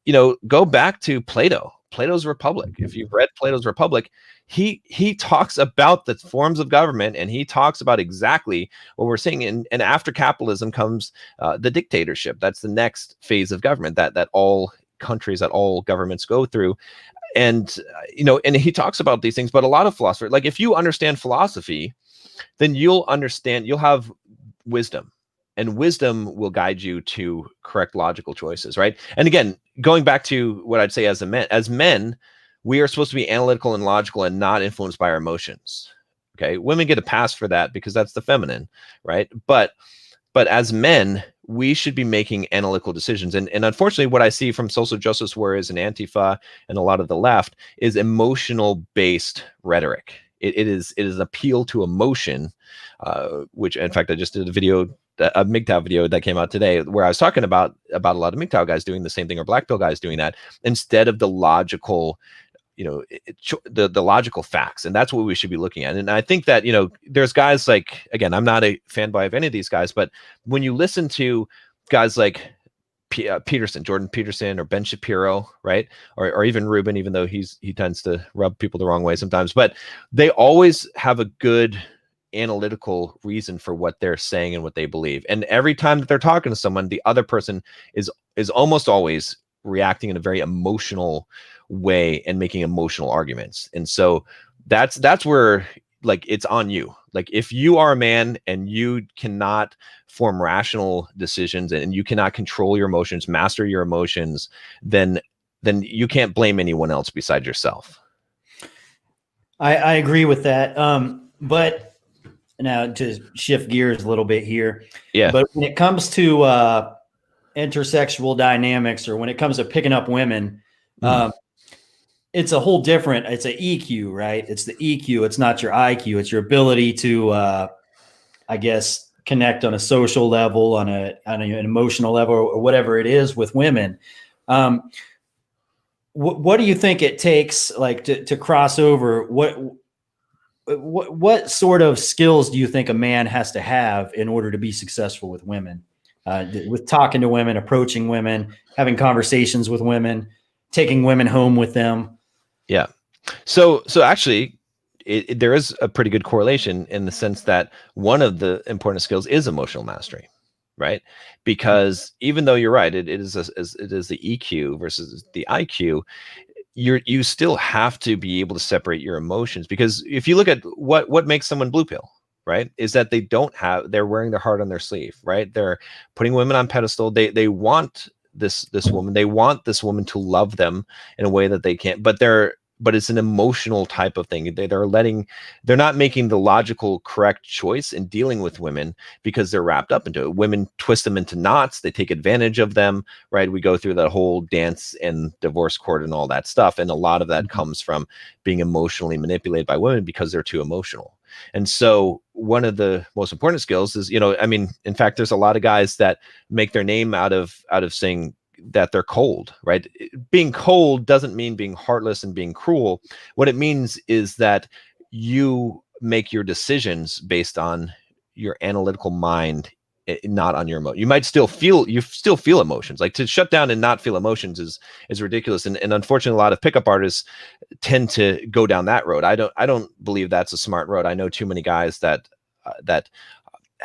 go back to Plato's Republic. If you've read Plato's Republic, he talks about the forms of government, and he talks about exactly what we're seeing. And after capitalism comes the dictatorship. That's the next phase of government that all countries, that all governments go through. And and he talks about these things. But a lot of philosophers, like, if you understand philosophy, then you'll have wisdom, and wisdom will guide you to correct logical choices, right? And again, going back to what I'd say as men, we are supposed to be analytical and logical and not influenced by our emotions. Okay, women get a pass for that because that's the feminine, right? But as men, we should be making analytical decisions. And unfortunately, what I see from social justice warriors and Antifa and a lot of the left is emotional based rhetoric. It is appeal to emotion, which, in fact, I just did a MGTOW video that came out today where I was talking about a lot of MGTOW guys doing the same thing, or Black pill guys doing that, instead of the logical, the logical facts. And that's what we should be looking at. And I think that, there's guys like, again, I'm not a fanboy of any of these guys, but when you listen to guys like Jordan Peterson, or Ben Shapiro, right? Or even Rubin, even though he tends to rub people the wrong way sometimes, but they always have a good analytical reason for what they're saying and what they believe. And every time that they're talking to someone, the other person is almost always reacting in a very emotional way and making emotional arguments. And so that's where, like, it's on you. Like, if you are a man and you cannot form rational decisions and you cannot control your emotions, master your emotions, then you can't blame anyone else besides yourself. I agree with that. But now to shift gears a little bit here. Yeah. But when it comes to intersexual dynamics, or when it comes to picking up women, it's a whole different, it's an EQ, right? It's the EQ. It's not your IQ. It's your ability to, I guess, connect on a social level, on an emotional level, or whatever it is with women. What do you think it takes, like, to cross over? What sort of skills do you think a man has to have in order to be successful with women, with talking to women, approaching women, having conversations with women, taking women home with them? Yeah. So actually, there is a pretty good correlation in the sense that one of the important skills is emotional mastery, right? Because even though you're right, it is the EQ versus the IQ. You still have to be able to separate your emotions, because if you look at what makes someone blue pill, right, is that they're wearing their heart on their sleeve, right? They're putting women on pedestal. They want this woman. They want this woman to love them in a way that they can't, but it's an emotional type of thing. They're not making the logical correct choice in dealing with women because they're wrapped up into it. Women twist them into knots. They take advantage of them, right? We go through that whole dance and divorce court and all that stuff. And a lot of that comes from being emotionally manipulated by women because they're too emotional. And so one of the most important skills is, in fact, there's a lot of guys that make their name out of saying that they're cold, right? Being cold doesn't mean being heartless and being cruel. What it means is that you make your decisions based on your analytical mind, not on your emotion. You might still feel emotions. Like, to shut down and not feel emotions is ridiculous. And unfortunately, a lot of pickup artists tend to go down that road. I don't believe that's a smart road. I know too many guys that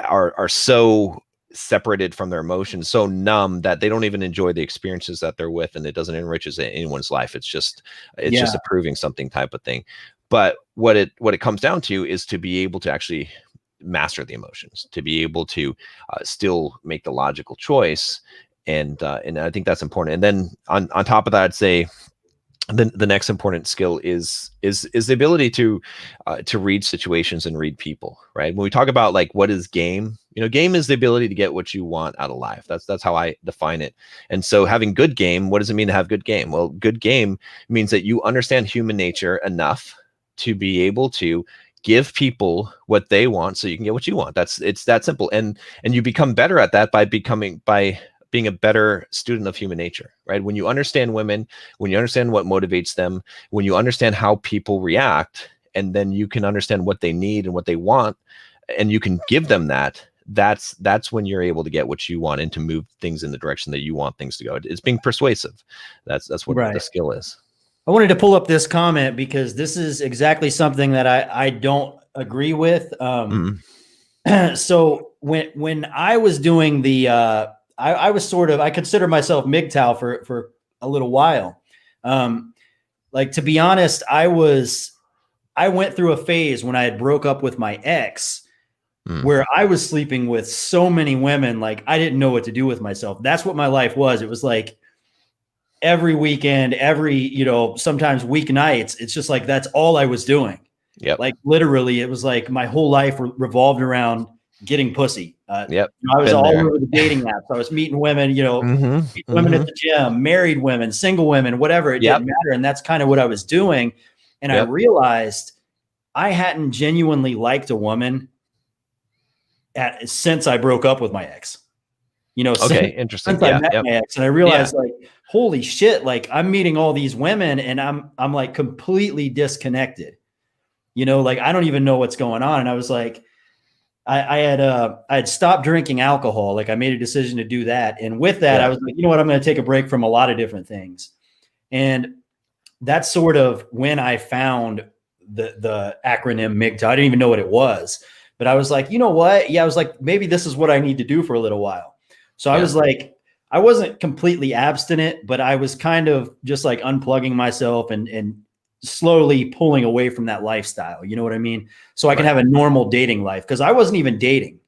are so separated from their emotions, so numb, that they don't even enjoy the experiences that they're with, and it doesn't enrich anyone's life. It's just a proving something type of thing. But what it comes down to is to be able to actually master the emotions, to be able to still make the logical choice, and I think that's important. And then on top of that, I'd say the next important skill is the ability to read situations and read people, right? When we talk about, like, what is game, game is the ability to get what you want out of life. That's how I define it. And so having good game, what does it mean to have good game? Well, good game means that you understand human nature enough to be able to give people what they want so you can get what you want. It's that simple. And you become better at that by being a better student of human nature, right? When you understand women, when you understand what motivates them, when you understand how people react, and then you can understand what they need and what they want, and you can give them that's when you're able to get what you want and to move things in the direction that you want things to go. It's being persuasive. That's what the skill is. I wanted to pull up this comment because this is exactly something that I don't agree with. So when I was doing the I was I consider myself MGTOW for a little while. Like, to be honest, I went through a phase when I had broke up with my ex where I was sleeping with so many women, like, I didn't know what to do with myself. That's what my life was. It was like every weekend, sometimes weeknights. It's just like, that's all I was doing. Yep. Like, literally, it was like my whole life revolved around getting pussy. Yep. I was all over the dating apps. I was meeting women, women at the gym, married women, single women, whatever. It didn't matter. And that's kind of what I was doing. And I realized I hadn't genuinely liked a woman since I broke up with my ex. Interesting. Since I met my ex, and I realized, like, holy shit, like, I'm meeting all these women and I'm like completely disconnected. Like, I don't even know what's going on. And I was like, I had stopped drinking alcohol. Like, I made a decision to do that. And with that, I was like, you know what, I'm going to take a break from a lot of different things. And that's sort of when I found the acronym MGTOW. I didn't even know what it was, but I was like, you know what? Yeah. I was like, maybe this is what I need to do for a little while. So I was like, I wasn't completely abstinent, but I was kind of just like unplugging myself and slowly pulling away from that lifestyle. You know what I mean? So I can have a normal dating life, because I wasn't even dating.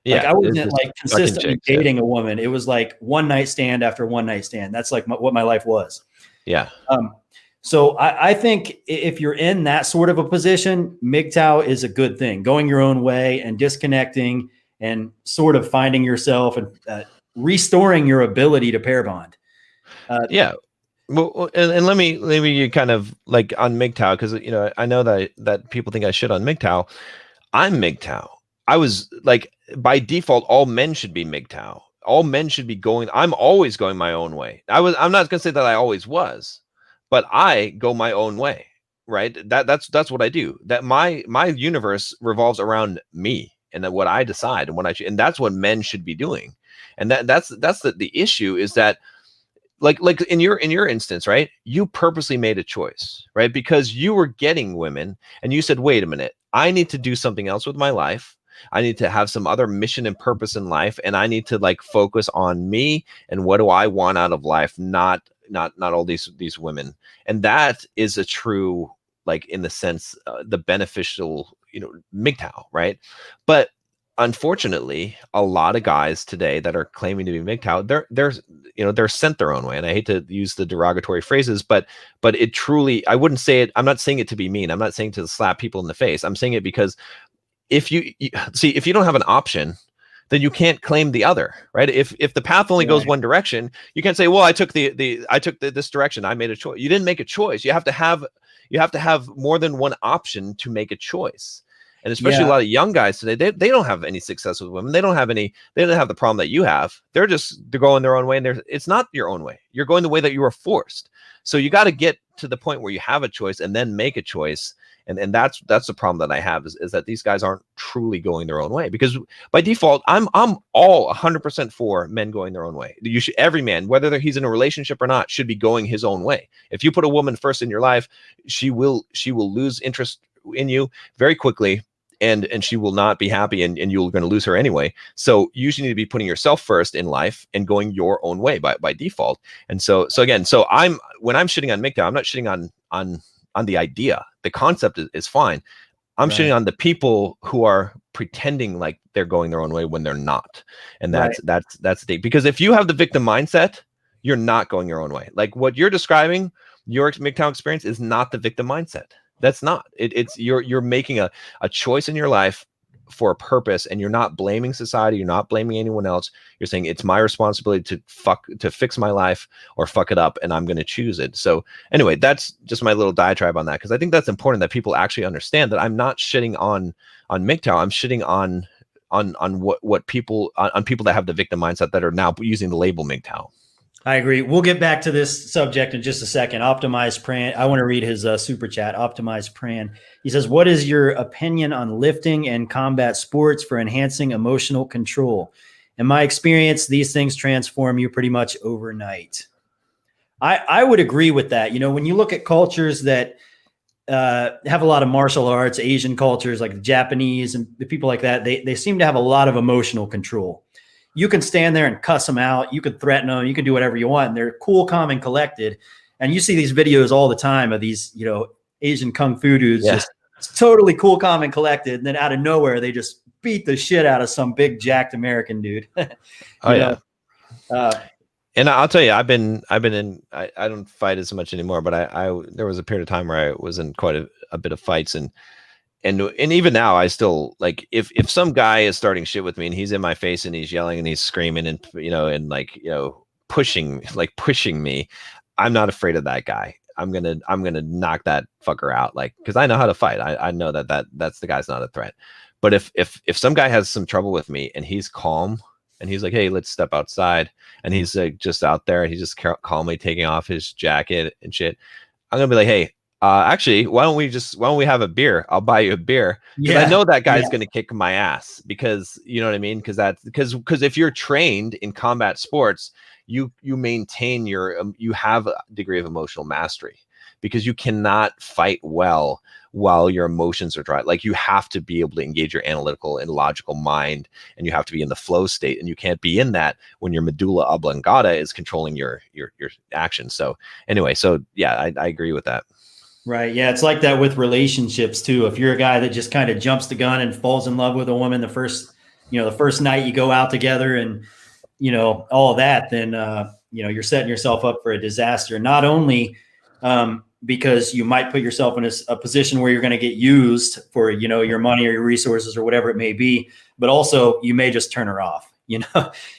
Like, I wasn't like consistently dating a woman. It was like one night stand after one night stand. That's like what my life was. Yeah. So I think if you're in that sort of a position, MGTOW is a good thing. Going your own way and disconnecting and sort of finding yourself and restoring your ability to pair bond. Yeah. Well, and let me kind of like on MGTOW, because, you know, I know that people think I shit on MGTOW. I'm MGTOW. I was like, by default, all men should be MGTOW. All men should be going. I'm always going my own way. I'm not going to say that I always was, but I go my own way, right? That's what I do. That my universe revolves around me and what I decide and and that's what men should be doing. And that's the issue, is that like in your instance, right? You purposely made a choice, right? Because you were getting women and you said, wait a minute, I need to do something else with my life. I need to have some other mission and purpose in life, and I need to like focus on me and what do I want out of life, not all these women. And that is a true, like, in the sense, the beneficial, you know, MGTOW, right? But unfortunately, a lot of guys today that are claiming to be MGTOW, they're sent their own way. And I hate to use the derogatory phrases, but it truly, I wouldn't say it. I'm not saying it to be mean. I'm not saying to slap people in the face. I'm saying it because if you see, if you don't have an option, then you can't claim the other, right? If the path only goes one direction, you can't say, well, I took this direction. I made a choice. You didn't make a choice. You have to have more than one option to make a choice. And especially a lot of young guys today, they don't have any success with women. They don't have the problem that you have. They're going their own way, and it's not your own way. You're going the way that you were forced. So you got to get to the point where you have a choice and then make a choice. And that's the problem that I have is that these guys aren't truly going their own way, because by default, I'm all 100% for men going their own way. Every man, whether he's in a relationship or not, should be going his own way. If you put a woman first in your life, she will lose interest in you very quickly. And she will not be happy, and you're going to lose her anyway. So you should need to be putting yourself first in life and going your own way by default. And so when I'm shitting on MGTOW, I'm not shitting on the idea. The concept is fine. I'm shitting on the people who are pretending like they're going their own way when they're not. And that's the thing. Because if you have the victim mindset, you're not going your own way. Like what you're describing, your MGTOW experience is not the victim mindset. That's not it's you're making a choice in your life for a purpose, and you're not blaming society. You're not blaming anyone else. You're saying it's my responsibility to fix my life or fuck it up, and I'm going to choose it. So anyway, that's just my little diatribe on that, because I think that's important that people actually understand that I'm not shitting on MGTOW. I'm shitting on what people on people that have the victim mindset that are now using the label MGTOW. I agree. We'll get back to this subject in just a second. Optimize Pran. I want to read his super chat. Optimize Pran. He says, what is your opinion on lifting and combat sports for enhancing emotional control? In my experience, these things transform you pretty much overnight. I would agree with that. You know, when you look at cultures that have a lot of martial arts, Asian cultures like the Japanese and the people like that, they seem to have a lot of emotional control. You can stand there and cuss them out. You can threaten them. You can do whatever you want. And they're cool, calm, and collected. And you see these videos all the time of these, you know, Asian kung fu dudes just totally cool, calm, and collected. And then out of nowhere, they just beat the shit out of some big jacked American dude. And I'll tell you, I've been in. I don't fight as much anymore, but I there was a period of time where I was in quite a bit of fights, and even now I still, like, if some guy is starting shit with me and he's in my face and he's yelling and he's screaming and pushing me, I'm not afraid of that guy. I'm gonna knock that fucker out, like, because I know how to fight. I know that's the guy's not a threat. But if some guy has some trouble with me and he's calm and he's like, hey, let's step outside, and he's like just out there and he's just calmly taking off his jacket and shit, I'm gonna be like, hey, Actually, why don't we have a beer? I'll buy you a beer, because I Yeah. know that guy's Yeah. going to kick my ass, because you know what I mean? Because if you're trained in combat sports, you maintain you have a degree of emotional mastery, because you cannot fight well while your emotions are dry. Like, you have to be able to engage your analytical and logical mind, and you have to be in the flow state, and you can't be in that when your medulla oblongata is controlling your actions. So anyway, so yeah, I agree with that. Right. Yeah. It's like that with relationships too. If you're a guy that just kind of jumps the gun and falls in love with a woman the first night you go out together and, all of that, then, you're setting yourself up for a disaster. Not only because you might put yourself in a position where you're going to get used for, your money or your resources or whatever it may be, but also you may just turn her off. You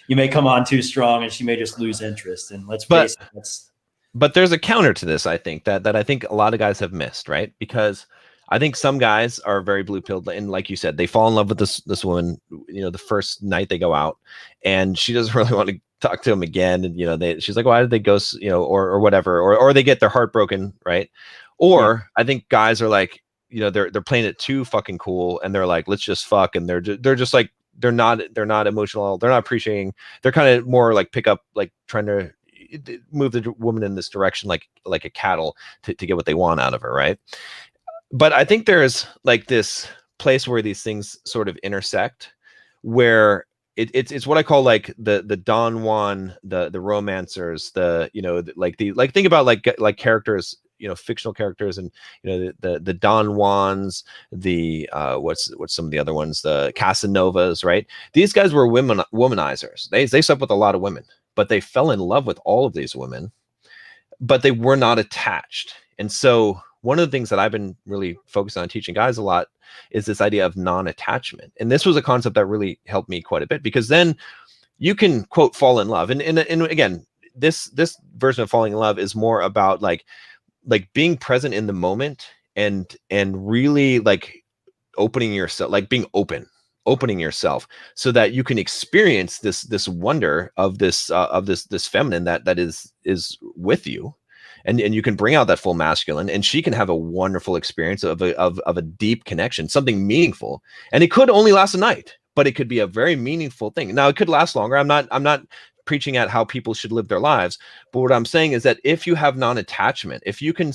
may come on too strong and she may just lose interest. And let's face it, but there's a counter to this, I think, that I think a lot of guys have missed, right? Because I think some guys are very blue pilled, and like you said, they fall in love with this woman, the first night they go out, and she doesn't really want to talk to him again, and she's like, why did they go, or whatever, or they get their heart broken, right? Or I think guys are like, they're playing it too fucking cool, and they're like, let's just fuck, and they're just like, they're not emotional, they're not appreciating, they're kind of more like pick up, like trying to move the woman in this direction, like a cattle, to get what they want out of her, right? But I think there's like this place where these things sort of intersect, where it's what I call like the Don Juan, the romancers, think about like characters, fictional characters, and the Don Juans, the what's some of the other ones, the Casanovas, right? These guys were womanizers. They slept with a lot of women, but they fell in love with all of these women, but they were not attached. And so one of the things that I've been really focused on teaching guys a lot is this idea of non-attachment. And this was a concept that really helped me quite a bit, because then you can, quote, fall in love. And again, this version of falling in love is more about like being present in the moment, and really like opening yourself, like being opening yourself, so that you can experience this wonder of this feminine that is with you, and you can bring out that full masculine, and she can have a wonderful experience of a deep connection, something meaningful. And it could only last a night, but it could be a very meaningful thing. Now, it could last longer. I'm not preaching at how people should live their lives, but what I'm saying is that if you have non-attachment, if you can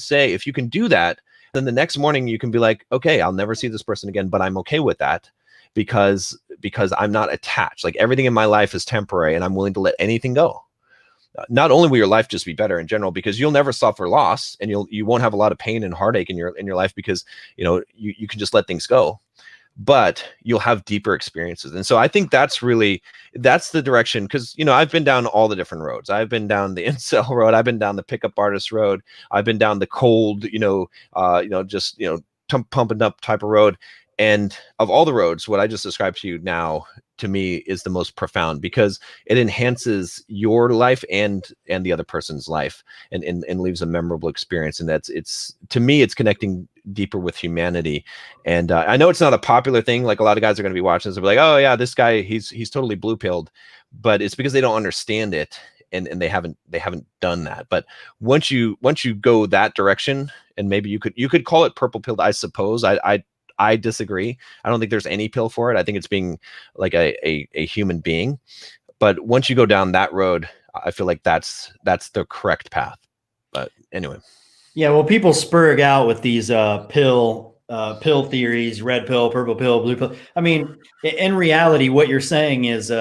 do that, then the next morning you can be like, okay, I'll never see this person again, but I'm okay with that, because I'm not attached. Like, everything in my life is temporary, and I'm willing to let anything go. Not only will your life just be better in general, because you'll never suffer loss, and you won't have a lot of pain and heartache in your life, because you can just let things go, but you'll have deeper experiences. And so I think that's the direction, because I've been down all the different roads. I've been down the incel road, I've been down the pickup artist road, I've been down the cold, pumping up type of road. And of all the roads, what I just described to you now, to me, is the most profound, because it enhances your life and the other person's life, and leaves a memorable experience. And to me, it's connecting deeper with humanity. And I know it's not a popular thing. Like, a lot of guys are going to be watching this and be like, oh yeah, this guy, he's totally blue pilled, but it's because they don't understand it. And they haven't done that. But once you go that direction, and maybe you could call it purple pilled, I suppose. I disagree. I don't think there's any pill for it. I think it's being like a human being. But once you go down that road, I feel like that's the correct path. But anyway. Yeah, well, people spurg out with these pill theories: red pill, purple pill, blue pill. I mean, in reality, what you're saying is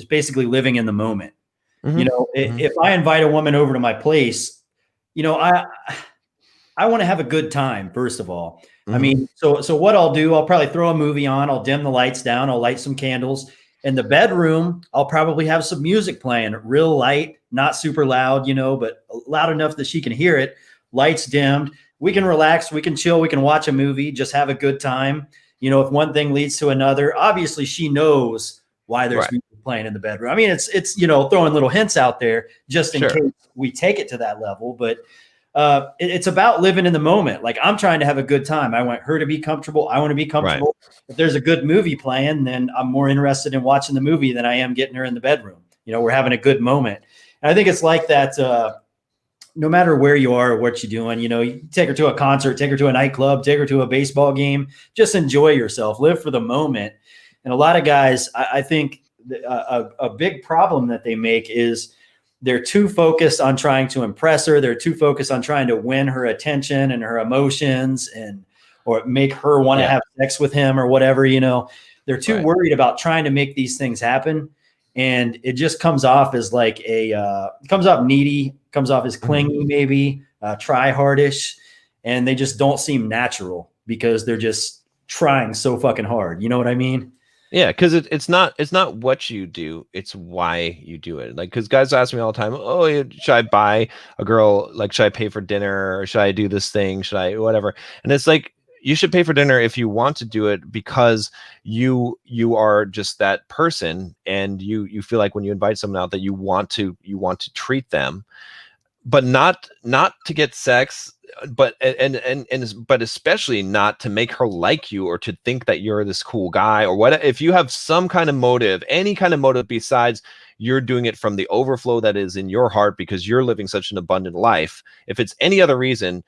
basically living in the moment. Mm-hmm. If I invite a woman over to my place, I want to have a good time, first of all. Mm-hmm. I mean, so what I'll do, I'll probably throw a movie on, I'll dim the lights down, I'll light some candles. In the bedroom, I'll probably have some music playing, real light, not super loud, but loud enough that she can hear it. Lights dimmed. We can relax, we can chill, we can watch a movie, just have a good time. If one thing leads to another, obviously she knows why there's music playing in the bedroom. I mean, it's throwing little hints out there just in case we take it to that level. But it's about living in the moment. Like, I'm trying to have a good time. I want her to be comfortable. I want to be comfortable. Right. If there's a good movie playing, then I'm more interested in watching the movie than I am getting her in the bedroom. We're having a good moment. And I think it's like that no matter where you are or what you're doing, you take her to a concert, take her to a nightclub, take her to a baseball game, just enjoy yourself, live for the moment. And a lot of guys, I think a big problem that they make is they're too focused on trying to impress her. They're too focused on trying to win her attention and her emotions or make her want to have sex with him or whatever, they're too worried about trying to make these things happen. And it just comes off as like comes off needy, comes off as clingy, maybe try hardish. And they just don't seem natural because they're just trying so fucking hard. You know what I mean? Yeah, because it's not what you do, it's why you do it. Like, because guys ask me all the time, oh, should I buy a girl, like, should I pay for dinner, or should I do this thing, should I whatever? And it's like, you should pay for dinner if you want to do it, because you are just that person, and you feel like when you invite someone out that you want to treat them, but not to get sex, but but especially not to make her like you or to think that you're this cool guy or what. If you have some kind of motive, any kind of motive besides you're doing it from the overflow that is in your heart because you're living such an abundant life, if it's any other reason,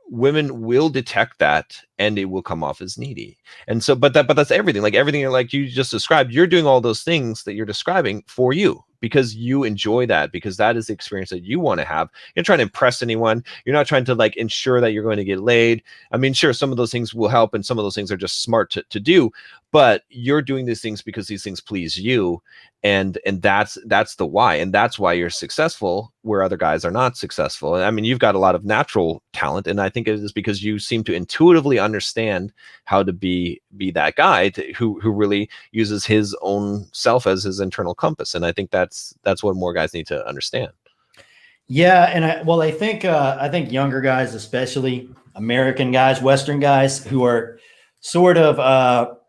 women will detect that and it will come off as needy. And so, but that's everything. Like everything like you just described, you're doing all those things that you're describing for you because you enjoy that, because that is the experience that you want to have. You're not trying to impress anyone. You're not trying to like ensure that you're going to get laid. I mean, sure, some of those things will help and some of those things are just smart to do, but you're doing these things because these things please you. And that's the why. And that's why you're successful where other guys are not successful. I mean, you've got a lot of natural talent. And I think it is because you seem to intuitively understand how to be that guy who really uses his own self as his internal compass. And I think that's what more guys need to understand. Yeah. And I think younger guys, especially American guys, Western guys who are sort of,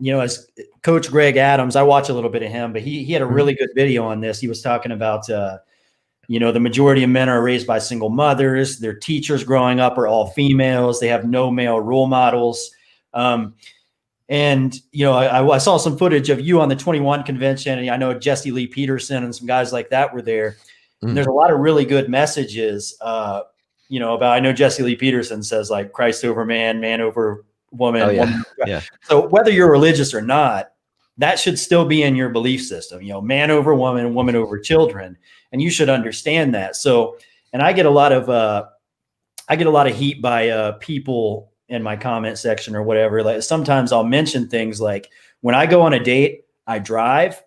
as Coach Greg Adams, I watch a little bit of him, but he had a really good video on this. He was talking about, the majority of men are raised by single mothers. Their teachers growing up are all females. They have no male role models. I saw some footage of you on the 21 convention, and I know Jesse Lee Peterson and some guys like that were there. And there's a lot of really good messages, about, I know Jesse Lee Peterson says like Christ over man, man over woman. Oh, yeah. Woman. Yeah. So whether you're religious or not, that should still be in your belief system, man over woman, woman over children. And you should understand that. So, and I get a lot of heat by people in my comment section or whatever. Like sometimes I'll mention things like when I go on a date, I drive,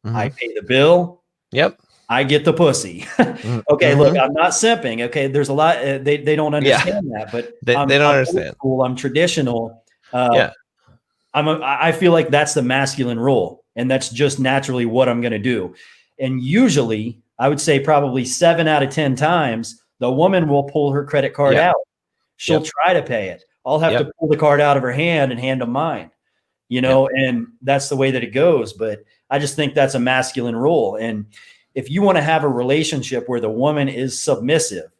I pay the bill. Yep. I get the pussy. Okay. Look, I'm not simping. Okay. There's a lot, they don't understand that, but they don't understand. Cool, I'm traditional. I feel like that's the masculine role, and that's just naturally what I'm going to do. And usually I would say probably 7 out of 10 times, the woman will pull her credit card out. She'll try to pay it. I'll have to pull the card out of her hand and hand them mine, and that's the way that it goes. But I just think that's a masculine role. And if you want to have a relationship where the woman is submissive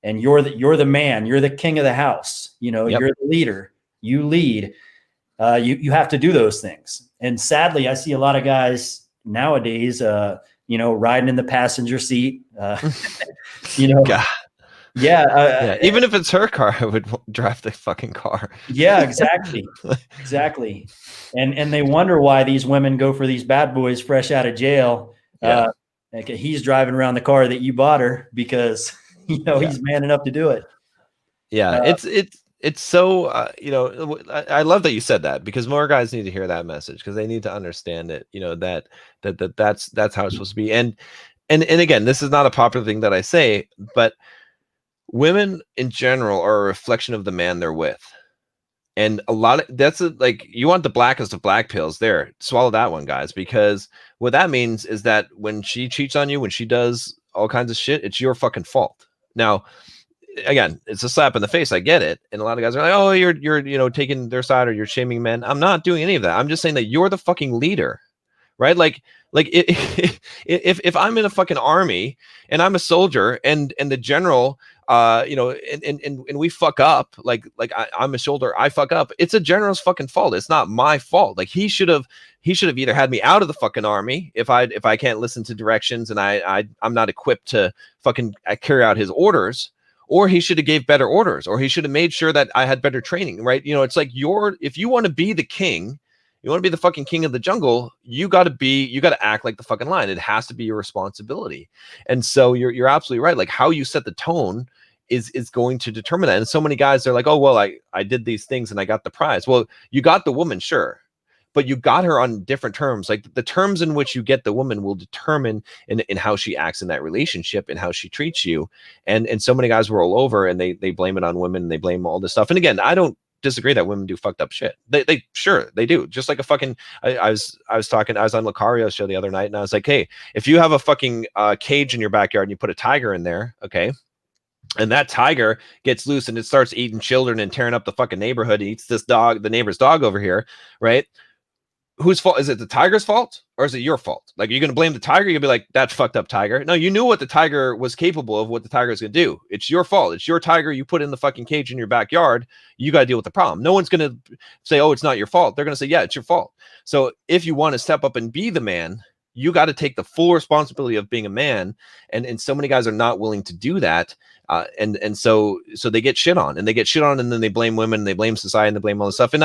and you're the man, you're the king of the house, you're the leader, you lead, you have to do those things. And sadly, I see a lot of guys nowadays, riding in the passenger seat, God. Even if it's her car, I would drive the fucking car. Yeah, exactly. Exactly. And they wonder why these women go for these bad boys fresh out of jail. Like he's driving around the car that you bought her because, he's man enough to do it. Yeah. It's so, I love that you said that, because more guys need to hear that message, because they need to understand it, that's how it's supposed to be. And again, this is not a popular thing that I say, but women in general are a reflection of the man they're with. And you want the blackest of black pills there. Swallow that one, guys, because what that means is that when she cheats on you, when she does all kinds of shit, it's your fucking fault. Now, again, it's a slap in the face. I get it. And a lot of guys are like, oh, you're taking their side, or you're shaming men. I'm not doing any of that. I'm just saying that you're the fucking leader, right? Like if I'm in a fucking army and I'm a soldier and the general you know, and we fuck up, like I'm a shoulder, I fuck up. It's a general's fucking fault. It's not my fault. Like he should have either had me out of the fucking army if I can't listen to directions and I'm not equipped to fucking carry out his orders, or he should have gave better orders, or he should have made sure that I had better training, right? You know, it's like if you want to be the king, you want to be the fucking king of the jungle, you got to act like the fucking lion. It has to be your responsibility. And so you're absolutely right. Like how you set the tone is going to determine that. And so many guys, they're like, oh, well, I did these things and I got the prize. Well, you got the woman, sure, but you got her on different terms. Like the terms in which you get the woman will determine in how she acts in that relationship and how she treats you. And so many guys roll over and they blame it on women and they blame all this stuff. And again, I don't disagree that women do fucked up shit. They sure they do. Just like a fucking, I was on Lucario's show the other night and I was like, hey, if you have a fucking cage in your backyard and you put a tiger in there, okay, and that tiger gets loose and it starts eating children and tearing up the fucking neighborhood, eats this dog, the neighbor's dog over here, right? Whose fault is it? The tiger's fault, or is it your fault? Like, are you going to blame the tiger? You'll be like, that's fucked up, tiger. No, you knew what the tiger was capable of, what the tiger is going to do. It's your fault. It's your tiger. You put in the fucking cage in your backyard. You got to deal with the problem. No one's going to say, oh, it's not your fault. They're going to say, yeah, it's your fault. So if you want to step up and be the man, you got to take the full responsibility of being a man. And so many guys are not willing to do that. And so they get shit on, and then they blame women, and they blame society, and they blame all this stuff. And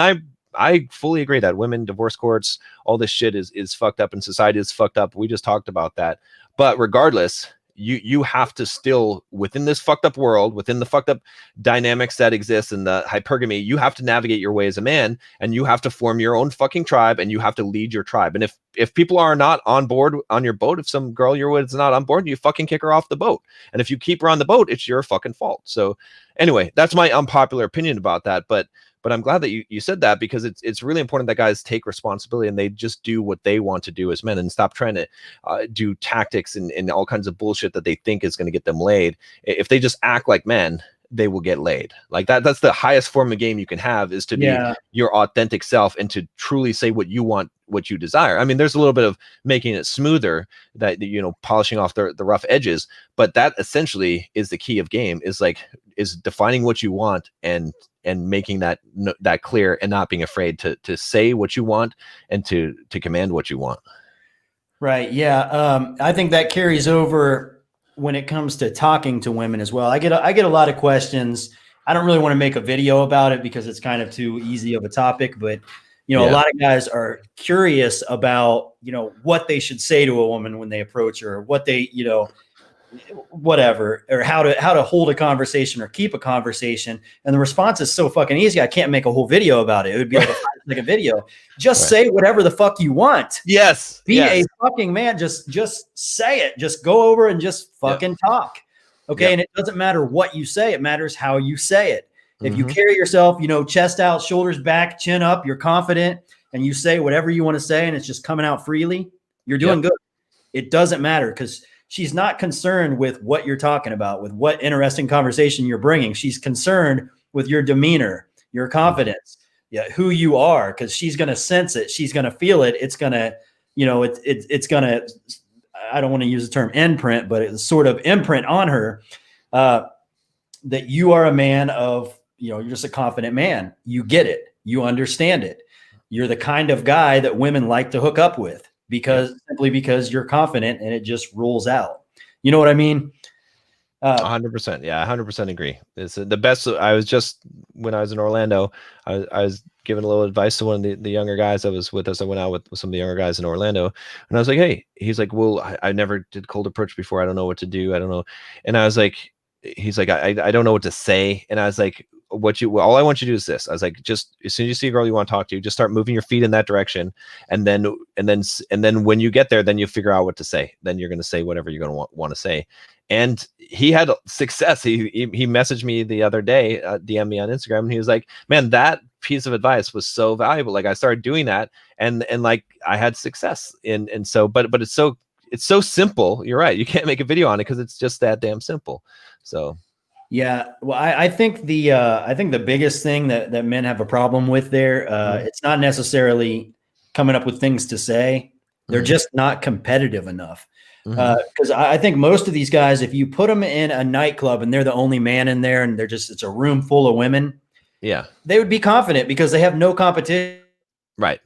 I fully agree that women, divorce courts, all this shit is fucked up, and society is fucked up. We just talked about that. But regardless, you have to still, within this fucked up world, within the fucked up dynamics that exist in the hypergamy, you have to navigate your way as a man, and you have to form your own fucking tribe, and you have to lead your tribe. And if people are not on board on your boat, if some girl you're with is not on board, you fucking kick her off the boat. And if you keep her on the boat, it's your fucking fault. So anyway, that's my unpopular opinion about that. But I'm glad that you said that, because it's really important that guys take responsibility and they just do what they want to do as men, and stop trying to do tactics and all kinds of bullshit that they think is going to get them laid. If they just act like men, they will get laid. Like that's the highest form of game you can have, is to be your authentic self and to truly say what you want, what you desire. I mean, there's a little bit of making it smoother, that, you know, polishing off the rough edges, but that essentially is the key of game, is defining what you want and making that clear, and not being afraid to say what you want and to command what you want. Right. Yeah. I think that carries over when it comes to talking to women as well. I get a lot of questions. I don't really want to make a video about it because it's kind of too easy of a topic, but you know, a lot of guys are curious about, you know, what they should say to a woman when they approach her, or what they, you know, whatever, or how to hold a conversation or keep a conversation. And the response is so fucking easy. I can't make a whole video about it. It would be like a video. Just say whatever the fuck you want. Yes. Be a fucking man. Just say it. Just go over and just fucking talk. Okay. And it doesn't matter what you say. It matters how you say it. If you carry yourself, you know, chest out, shoulders back, chin up, you're confident, and you say whatever you want to say, and it's just coming out freely, you're doing good. It doesn't matter, because she's not concerned with what you're talking about, with what interesting conversation you're bringing. She's concerned with your demeanor, your confidence, who you are, because she's going to sense it. She's going to feel it. It's going to, you know, it's going to, I don't want to use the term imprint, but it's sort of imprint on her that you are a man of, you know, you're just a confident man. You get it. You understand it. You're the kind of guy that women like to hook up with, simply because you're confident, and it just rolls out. You know what I mean? 100%. Yeah. 100% agree. It's the best. When I was in Orlando, I was giving a little advice to one of the younger guys that was with us. I went out with some of the younger guys in Orlando, and I was like, hey, he's like, well, I never did cold approach before. I don't know what to do. I don't know. And I was like, he's like, I don't know what to say. And I was like, all I want you to do is this. I was like, just as soon as you see a girl you want to talk to, just start moving your feet in that direction. And then when you get there, then you figure out what to say. Then you're going to say whatever you're going to want to say. And he had success. He messaged me the other day, DM me on Instagram, and he was like, man, that piece of advice was so valuable. Like, I started doing that, and like I had success. And so, but it's so simple. You're right. You can't make a video on it because it's just that damn simple. So. Yeah. Well, I think the biggest thing that men have a problem with there, it's not necessarily coming up with things to say. They're just not competitive enough. Because I think most of these guys, if you put them in a nightclub and they're the only man in there and it's a room full of women, Yeah. they would be confident because they have no competition. Right.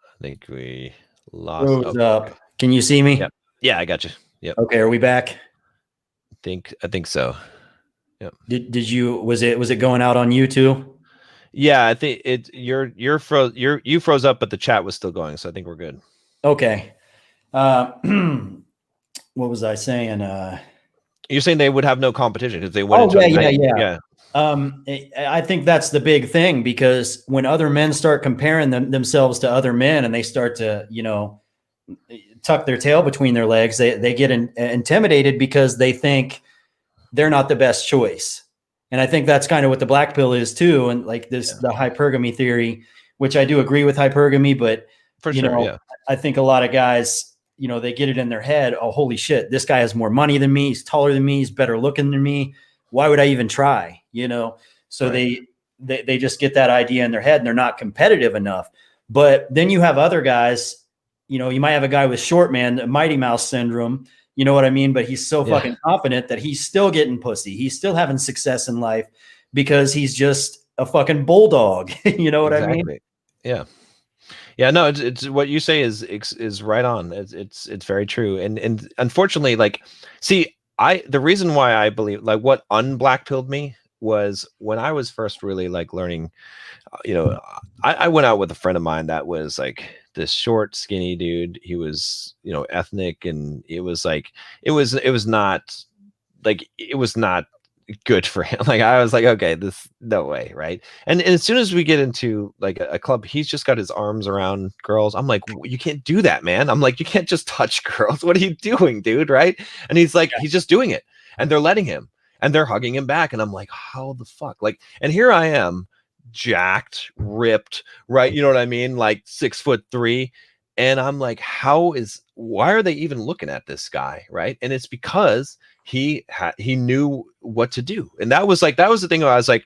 I think we lost. Rose up. Can you see me? Yep. Yeah, I got you. Yep. Okay, are we back? I think so. Yep. Did you was it going out on you too? Yeah, I think you froze up, but the chat was still going, so I think we're good. Okay. What was I saying? You're saying they would have no competition because they went into yeah. I think that's the big thing, because when other men start comparing themselves to other men and they start to, tuck their tail between their legs, they get intimidated because they think they're not the best choice. And I think that's kind of what the black pill is too. And like the hypergamy theory, which I do agree with hypergamy, but for sure, I think a lot of guys, they get it in their head. Oh, holy shit, this guy has more money than me. He's taller than me. He's better looking than me. Why would I even try? So right. they just get that idea in their head and they're not competitive enough. But then you have other guys, you might have a guy with short man, Mighty Mouse syndrome, you know what I mean? But he's so fucking confident that he's still getting pussy. He's still having success in life because he's just a fucking bulldog. You know what I mean? Yeah. Yeah, no, it's what you say is right on. It's very true. And unfortunately, the reason why I believe, like, what unblack-pilled me was when I was first really like learning, I went out with a friend of mine that was like this short, skinny dude. He was, ethnic, and it was not good for him. Like, I was like, okay, this, no way, right? And as soon as we get into like a club, he's just got his arms around girls. I'm like, you can't do that, man. I'm like, you can't just touch girls. What are you doing, dude? Right? And he's like, he's just doing it, and they're letting him, and they're hugging him back, and I'm like, how the fuck? Like, and here I am, jacked, ripped, right? You know what I mean? Like 6'3", and I'm like, why are they even looking at this guy, right? And it's because he knew what to do. And that was the thing. I was like,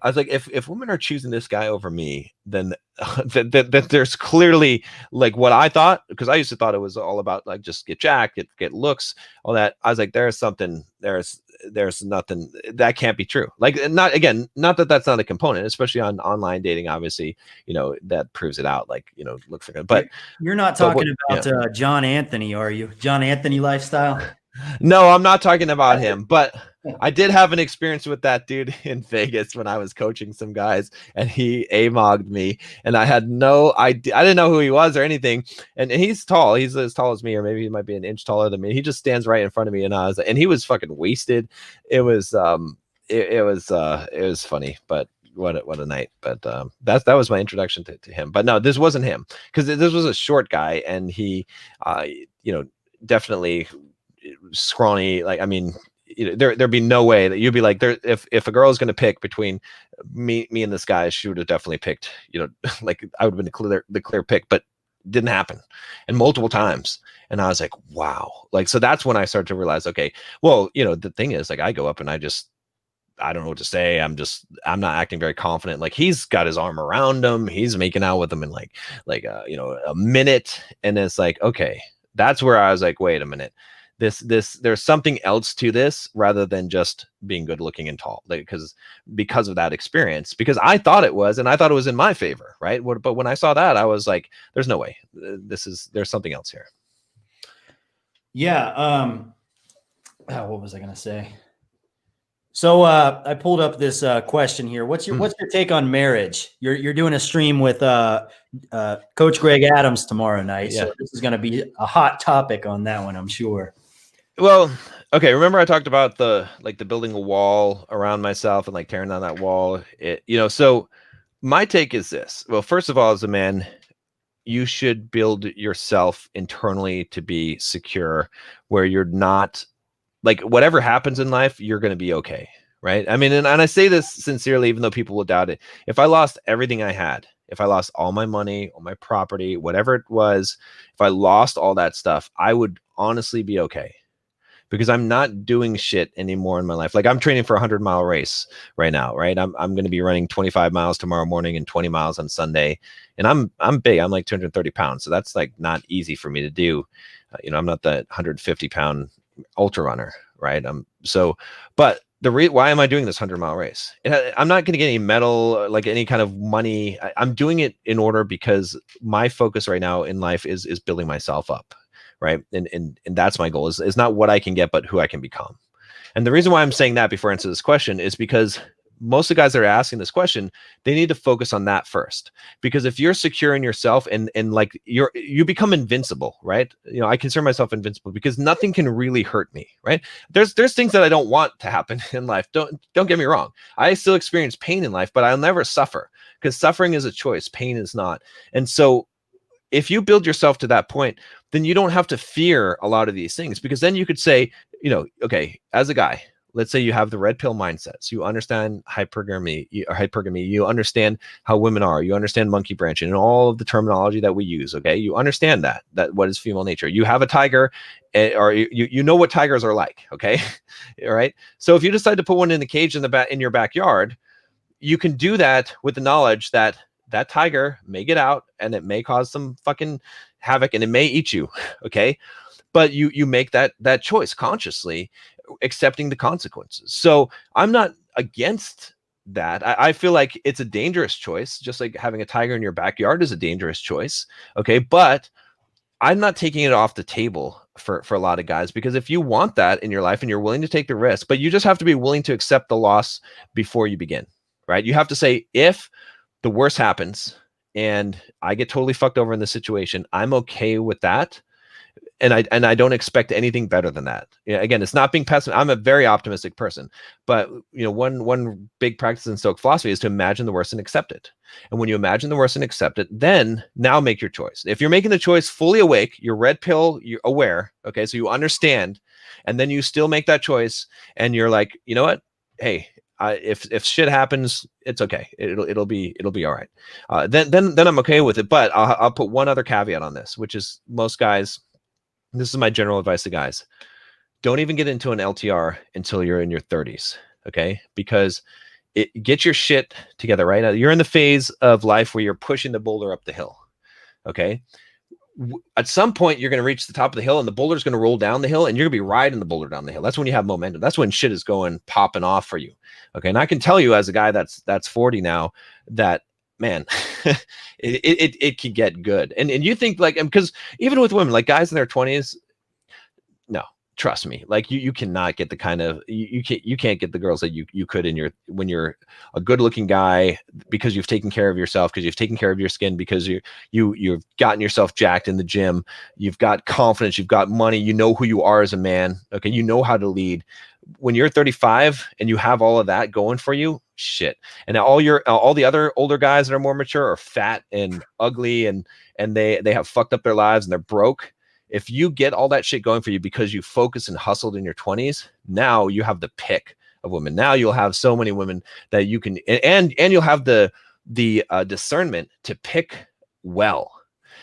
if women are choosing this guy over me, then that there's clearly, like, what I thought, because I used to thought it was all about like just get jacked, get looks, all that. I was like, there's nothing that can't be true. Like, not that that's not a component, especially on online dating. Obviously, that proves it out. Like, look for good. But you're not talking about John Anthony, are you? John Anthony lifestyle? No, I'm not talking about him, but I did have an experience with that dude in Vegas when I was coaching some guys, and he AMOG'd me, and I had no idea. I didn't know who he was or anything. And he's tall. He's as tall as me, or maybe he might be an inch taller than me. He just stands right in front of me, and he was fucking wasted. It was funny, but what a night. But that was my introduction to him. But no, this wasn't him, because this was a short guy, and he definitely scrawny. Like, I mean, there'd be no way that you'd be like, if a girl is going to pick between me and this guy, she would have definitely picked, like, I would have been the clear pick, but didn't happen, and multiple times. And I was like, wow. Like, so that's when I started to realize, okay, well, the thing is, like, I go up and I don't know what to say. I'm not acting very confident. Like, he's got his arm around him. He's making out with him in like a minute. And it's like, okay, that's where I was like, wait a minute. There's something else to this rather than just being good looking and tall, like, because of that experience, because I thought it was, and I thought it was in my favor. Right. But when I saw that, I was like, there's no way. There's something else here. Yeah. What was I going to say? So I pulled up this question here. What's your take on marriage? You're doing a stream with Coach Greg Adams tomorrow night. Yeah. So this is going to be a hot topic on that one, I'm sure. Well, okay. Remember I talked about the building a wall around myself and like tearing down that wall. So my take is this. Well, first of all, as a man, you should build yourself internally to be secure, where you're not, like, whatever happens in life, you're going to be okay. Right. I mean, and I say this sincerely, even though people will doubt it. If I lost everything I had, if I lost all my money, all my property, whatever it was, if I lost all that stuff, I would honestly be okay, because I'm not doing shit anymore in my life. Like I'm training for a 100-mile race right now, right? I'm going to be running 25 miles tomorrow morning and 20 miles on Sunday. And I'm big. I'm like 230 pounds. So that's like not easy for me to do. I'm not that 150-pound ultra runner, right? But why am I doing this 100-mile race? I'm not going to get any medal, like any kind of money. I'm doing it in order because my focus right now in life is building myself up, right? And that's my goal is not what I can get, but who I can become. And the reason why I'm saying that before I answer this question is because most of the guys that are asking this question, they need to focus on that first. Because if you're secure in yourself and like you become invincible, right? I consider myself invincible because nothing can really hurt me, right? There's things that I don't want to happen in life. Don't get me wrong. I still experience pain in life, but I'll never suffer because suffering is a choice. Pain is not. And so if you build yourself to that point, then you don't have to fear a lot of these things, because then you could say, okay, as a guy, let's say you have the red pill mindset. So you understand hypergamy, you understand how women are, you understand monkey branching and all of the terminology that we use. Okay. You understand that what is female nature. You have a tiger, or you know what tigers are like. Okay. All right. So if you decide to put one in the cage in your backyard, you can do that with the knowledge that tiger may get out and it may cause some fucking havoc and it may eat you. Okay. But you make that choice consciously, accepting the consequences. So I'm not against that. I feel like it's a dangerous choice, just like having a tiger in your backyard is a dangerous choice. Okay. But I'm not taking it off the table for a lot of guys, because if you want that in your life and you're willing to take the risk, but you just have to be willing to accept the loss before you begin, right? You have to say, if the worst happens and I get totally fucked over in this situation, I'm okay with that. And I don't expect anything better than that. Again, it's not being pessimistic. I'm a very optimistic person, but one big practice in Stoic philosophy is to imagine the worst and accept it. And when you imagine the worst and accept it, then now make your choice. If you're making the choice fully awake, you're red pill, you're aware. Okay. So you understand, and then you still make that choice and you're like, you know what? Hey, if shit happens, it's okay. It'll be all right. Then I'm okay with it. But I'll put one other caveat on this, which is most guys, this is my general advice to guys. Don't even get into an LTR until you're in your 30s, okay? Because get your shit together right now. You're in the phase of life where you're pushing the boulder up the hill, okay? At some point, you're going to reach the top of the hill and the boulder's going to roll down the hill and you're going to be riding the boulder down the hill. That's when you have momentum. That's when shit is popping off for you, okay? And I can tell you as a guy that's 40 now that, man, it can get good. And you think like, because even with women, like guys in their 20s, no, trust me, like you cannot get the kind of, you can't get the girls that you could when you're a good looking guy, because you've taken care of yourself, because you've taken care of your skin, because you've gotten yourself jacked in the gym, you've got confidence, you've got money, you know who you are as a man. Okay. You know how to lead. When you're 35 and you have all of that going for you, shit. And all the other older guys that are more mature are fat and ugly and they have fucked up their lives and they're broke. If you get all that shit going for you because you focused and hustled in your 20s, now you have the pick of women. Now you'll have so many women that you can, and you'll have the discernment to pick well.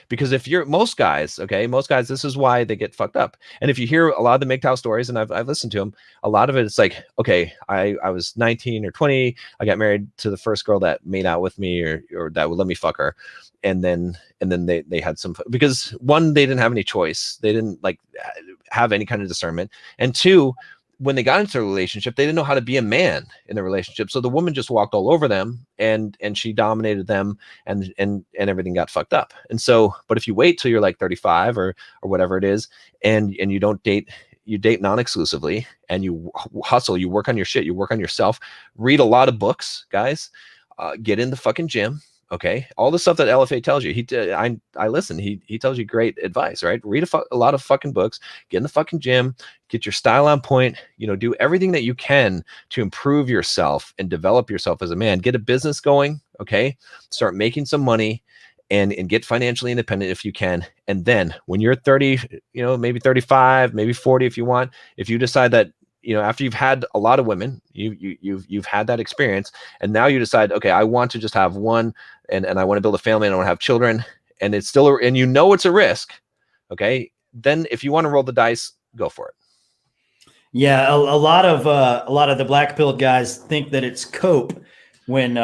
Because if you're most guys, this is why they get fucked up. And if you hear a lot of the MGTOW stories, and I've listened to them, a lot of it, it's like, okay, I was 19 or 20, I got married to the first girl that made out with me or that would let me fuck her. And then they had some, because one, they didn't have any choice. They didn't like have any kind of discernment. And two, when they got into a relationship, they didn't know how to be a man in the relationship. So the woman just walked all over them and she dominated them and everything got fucked up. And so, but if you wait till you're like 35 or whatever it is, and you don't date, you date non-exclusively and you hustle, you work on your shit, you work on yourself, read a lot of books, guys, get in the fucking gym. Okay. All the stuff that LFA tells you, I listen, he tells you great advice, right? Read a lot of fucking books, get in the fucking gym, get your style on point, do everything that you can to improve yourself and develop yourself as a man, get a business going. Okay. Start making some money and get financially independent if you can. And then when you're 30, maybe 35, maybe 40, if you want, if you decide that, after you've had a lot of women, you've had that experience, and now you decide, okay, I want to just have one, and I want to build a family, and I want to have children, and it's still, and it's a risk, okay? Then if you want to roll the dice, go for it. Yeah, a lot of the black pilled guys think that it's cope when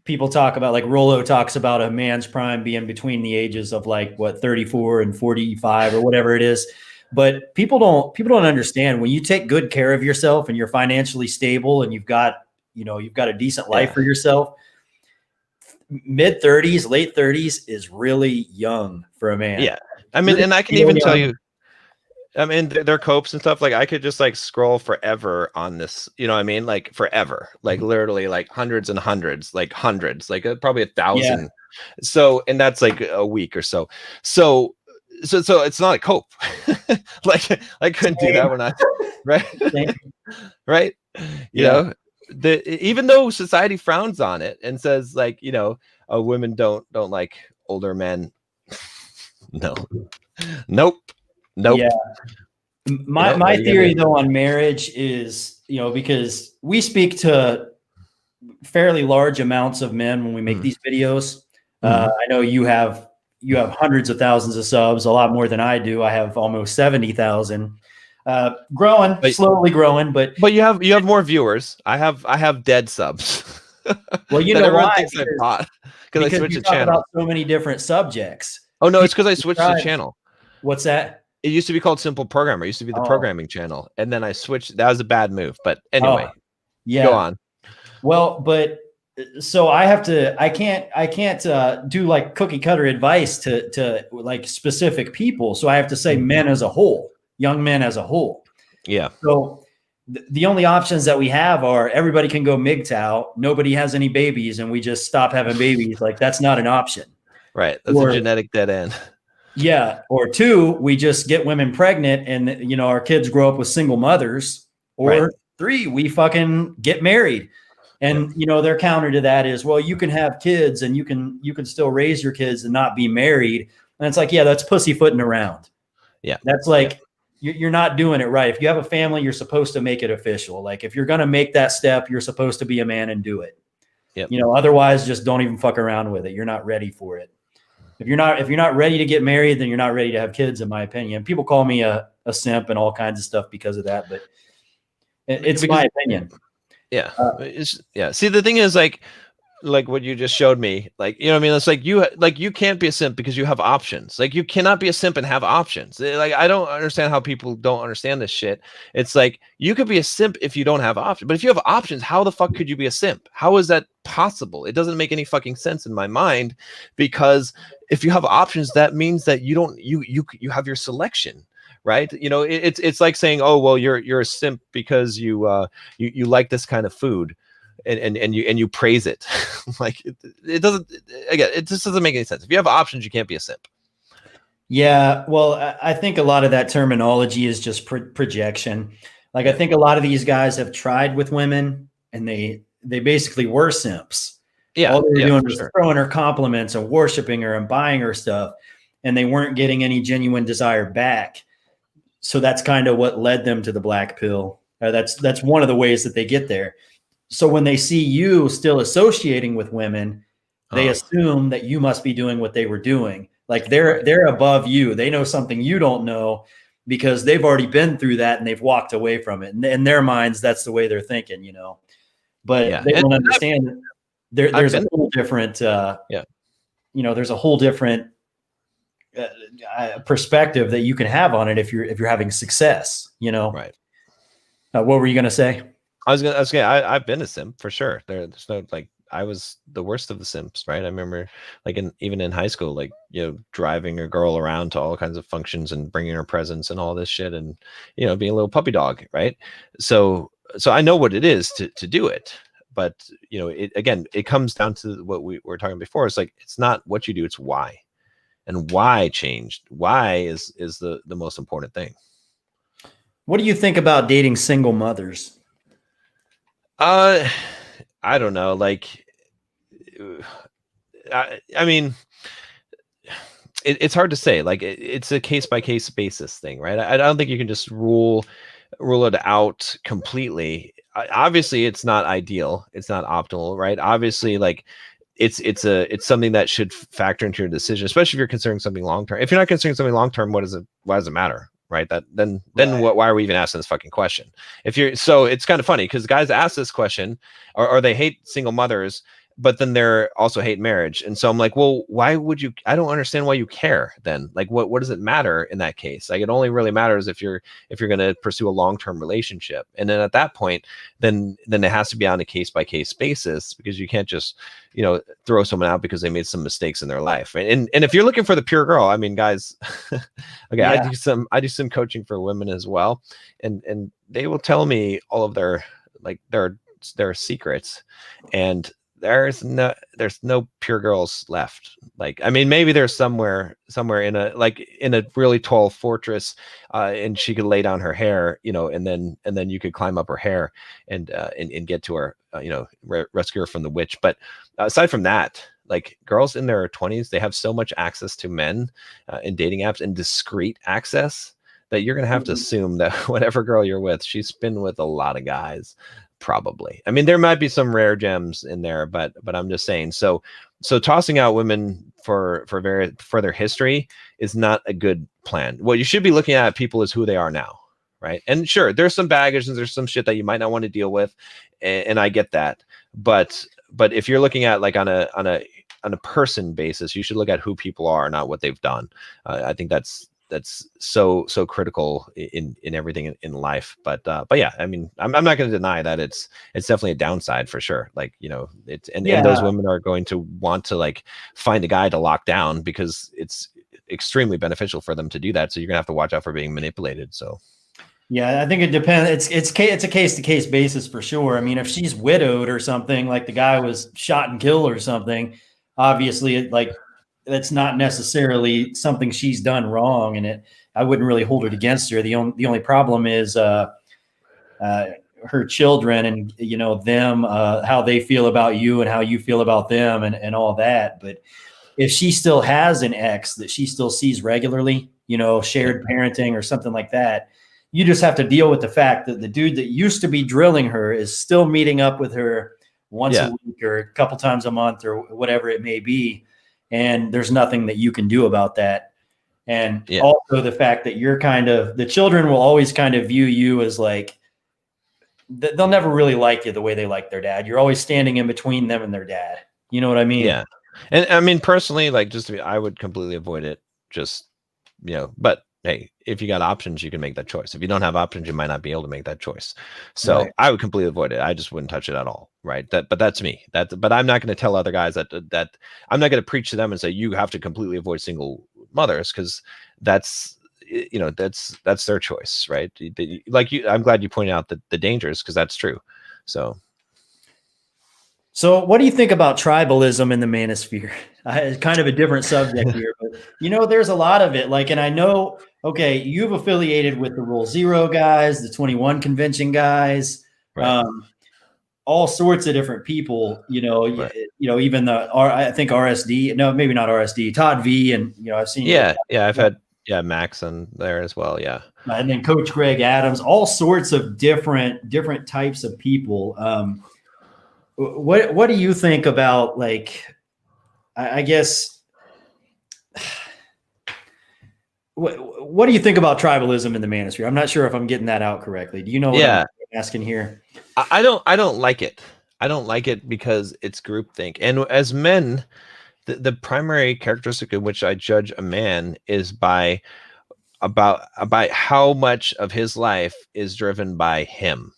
people talk about, like Rollo talks about a man's prime being between the ages of like what 34 and 45 or whatever it is. But people don't understand when you take good care of yourself and you're financially stable and you've got a decent life for yourself. Mid 30s, late 30s is really young for a man. Yeah. I mean, and I can even tell you, I mean, their copes and stuff, like I could just like scroll forever on this, you know what I mean? Like forever, like literally like hundreds and hundreds, like probably 1,000. Yeah. So, and that's like a week or so. So it's not a cope. Like I couldn't do that when I, right. Right. You know, even though society frowns on it and says like, you know, women don't like older men. No, nope. Yeah. My theory though on marriage is, you know, because we speak to fairly large amounts of men when we make these videos. I know you have hundreds of thousands of subs, a lot more than I do. I have almost 70,000. Slowly growing, but you have more viewers. I have dead subs. Well, you know why? Because I switched the channel. About so many different subjects. Oh no, it's because I switched the channel. What's that? It used to be called Simple Programmer. It used to be the programming channel, and then I switched. That was a bad move, but anyway, go on. Well, but so I can't do like cookie cutter advice to like specific people. So I have to say men as a whole, young men as a whole. Yeah. So the only options that we have are everybody can go MGTOW, nobody has any babies, and we just stop having babies. Like that's not an option. Right. That's a genetic dead end. Yeah. Or two, we just get women pregnant and, you know, our kids grow up with single mothers. Or three, we fucking get married. And, you know, their counter to that is, well, you can have kids and you can still raise your kids and not be married. And it's like, yeah, that's pussyfooting around. Yeah. That's like, you're not doing it right. If you have a family, you're supposed to make it official. Like if you're going to make that step, you're supposed to be a man and do it. Yep. You know, otherwise just don't even fuck around with it. You're not ready for it. If you're not ready to get married, then you're not ready to have kids, in my opinion. People call me a simp and all kinds of stuff because of that, but it's my opinion. Yeah. See, the thing is like what you just showed me, like, you know what I mean? It's like you can't be a simp because you have options. Like you cannot be a simp and have options. Like, I don't understand how people don't understand this shit. It's like, you could be a simp if you don't have options, but if you have options, how the fuck could you be a simp? How is that possible? It doesn't make any fucking sense in my mind, because if you have options, that means that you have your selection. Right. You know, it's like saying, oh, well, you're a simp because you like this kind of food and you praise it. Like it doesn't, again, it just doesn't make any sense. If you have options, you can't be a simp. Yeah. Well, I think a lot of that terminology is just projection. Like I think a lot of these guys have tried with women and they basically were simps. Yeah. All they were doing was throwing her compliments and worshiping her and buying her stuff, and they weren't getting any genuine desire back. So that's kind of what led them to the black pill. That's one of the ways that they get there. So when they see you still associating with women, they assume that you must be doing what they were doing. Like they're above you. They know something you don't know because they've already been through that and they've walked away from it. And in their minds, that's the way they're thinking, you know. But they don't understand that there's a whole different, you know, there's a whole different perspective that you can have on it if you're having success, you know. Right. What were you gonna say? I've been a simp for sure. There's no, like, I was the worst of the simps, right? I remember like even in high school, like, you know, driving a girl around to all kinds of functions and bringing her presents and all this shit, and, you know, being a little puppy dog, right? So I know what it is to do it. But, you know, it comes down to what we were talking before. It's like, it's not what you do, it's why. And why changed. Why is the most important thing. What do you think about dating single mothers? I don't know. Like, I mean, it's hard to say. Like, it's a case by case basis thing, right? I don't think you can just rule it out completely. Obviously, it's not ideal. It's not optimal, right? Obviously, like, it's something that should factor into your decision, especially if you're considering something long term. If you're not considering something long term, why does it matter? right? Then why are we even asking this fucking question? So it's kind of funny because guys ask this question, or they hate single mothers, but then they're also hate marriage. And so I'm like, well, why would you? I don't understand why you care then. Like, what does it matter in that case? Like, it only really matters if you're going to pursue a long-term relationship. And then at that point, then it has to be on a case-by-case basis, because you can't just, throw someone out because they made some mistakes in their life. And if you're looking for the pure girl, I mean, guys, okay, yeah. I do some coaching for women as well. And they will tell me all of their secrets, and there's no pure girls left. Like, I mean, maybe there's somewhere in a really tall fortress, and she could lay down her hair, and then you could climb up her hair and get to her, rescue her from the witch. But aside from that, like, girls in their 20s, they have so much access to men in dating apps, and discreet access, that you're going to have to assume that whatever girl you're with, she's been with a lot of guys. Probably. I mean, there might be some rare gems in there, but I'm just saying. So tossing out women for their history is not a good plan. What you should be looking at people is who they are now, right? And sure, there's some baggage and there's some shit that you might not want to deal with, and I get that. But if you're looking at, like, on a person basis, you should look at who people are, not what they've done. I think that's so critical in everything in life. But yeah, I mean, I'm not going to deny that it's definitely a downside for sure. Like, and those women are going to want to, like, find a guy to lock down, because it's extremely beneficial for them to do that. So you're gonna have to watch out for being manipulated. So yeah, I think it depends. It's a case to case basis for sure. I mean, if she's widowed or something, like the guy was shot and killed or something, obviously, that's not necessarily something she's done wrong, and I wouldn't really hold it against her. The only problem is her children, and them, how they feel about you and how you feel about them, and all that. But if she still has an ex that she still sees regularly, shared parenting or something like that, you just have to deal with the fact that the dude that used to be drilling her is still meeting up with her once a week or a couple times a month or whatever it may be. And there's nothing that you can do about that. And also the fact that the children will always kind of view you as, like, they'll never really like you the way they like their dad. You're always standing in between them and their dad. You know what I mean? Yeah. And I mean, personally, like, I would completely avoid it. But hey, if you got options, you can make that choice. If you don't have options, you might not be able to make that choice. So right. I would completely avoid it. I just wouldn't touch it at all. Right. But that's me. But I'm not going to tell other guys that I'm not going to preach to them and say, you have to completely avoid single mothers, because that's their choice. Right. I'm glad you pointed out the dangers, because that's true. So what do you think about tribalism in the manosphere? It's kind of a different subject here, but there's a lot of it. Like, and I know, okay, you've affiliated with the Rule Zero guys, the 21 Convention guys, right. All sorts of different people. Right. Even I think RSD. No, maybe not RSD. Todd V. And I've seen. Yeah, I've had Max on there as well. Yeah, and then Coach Greg Adams. All sorts of different types of people. What do you think about, like, I guess, what do you think about tribalism in the manosphere? I'm not sure if I'm getting that out correctly. Do you know what I'm asking here? I don't like it. I don't like it because it's groupthink. And as men, the primary characteristic in which I judge a man is about how much of his life is driven by him.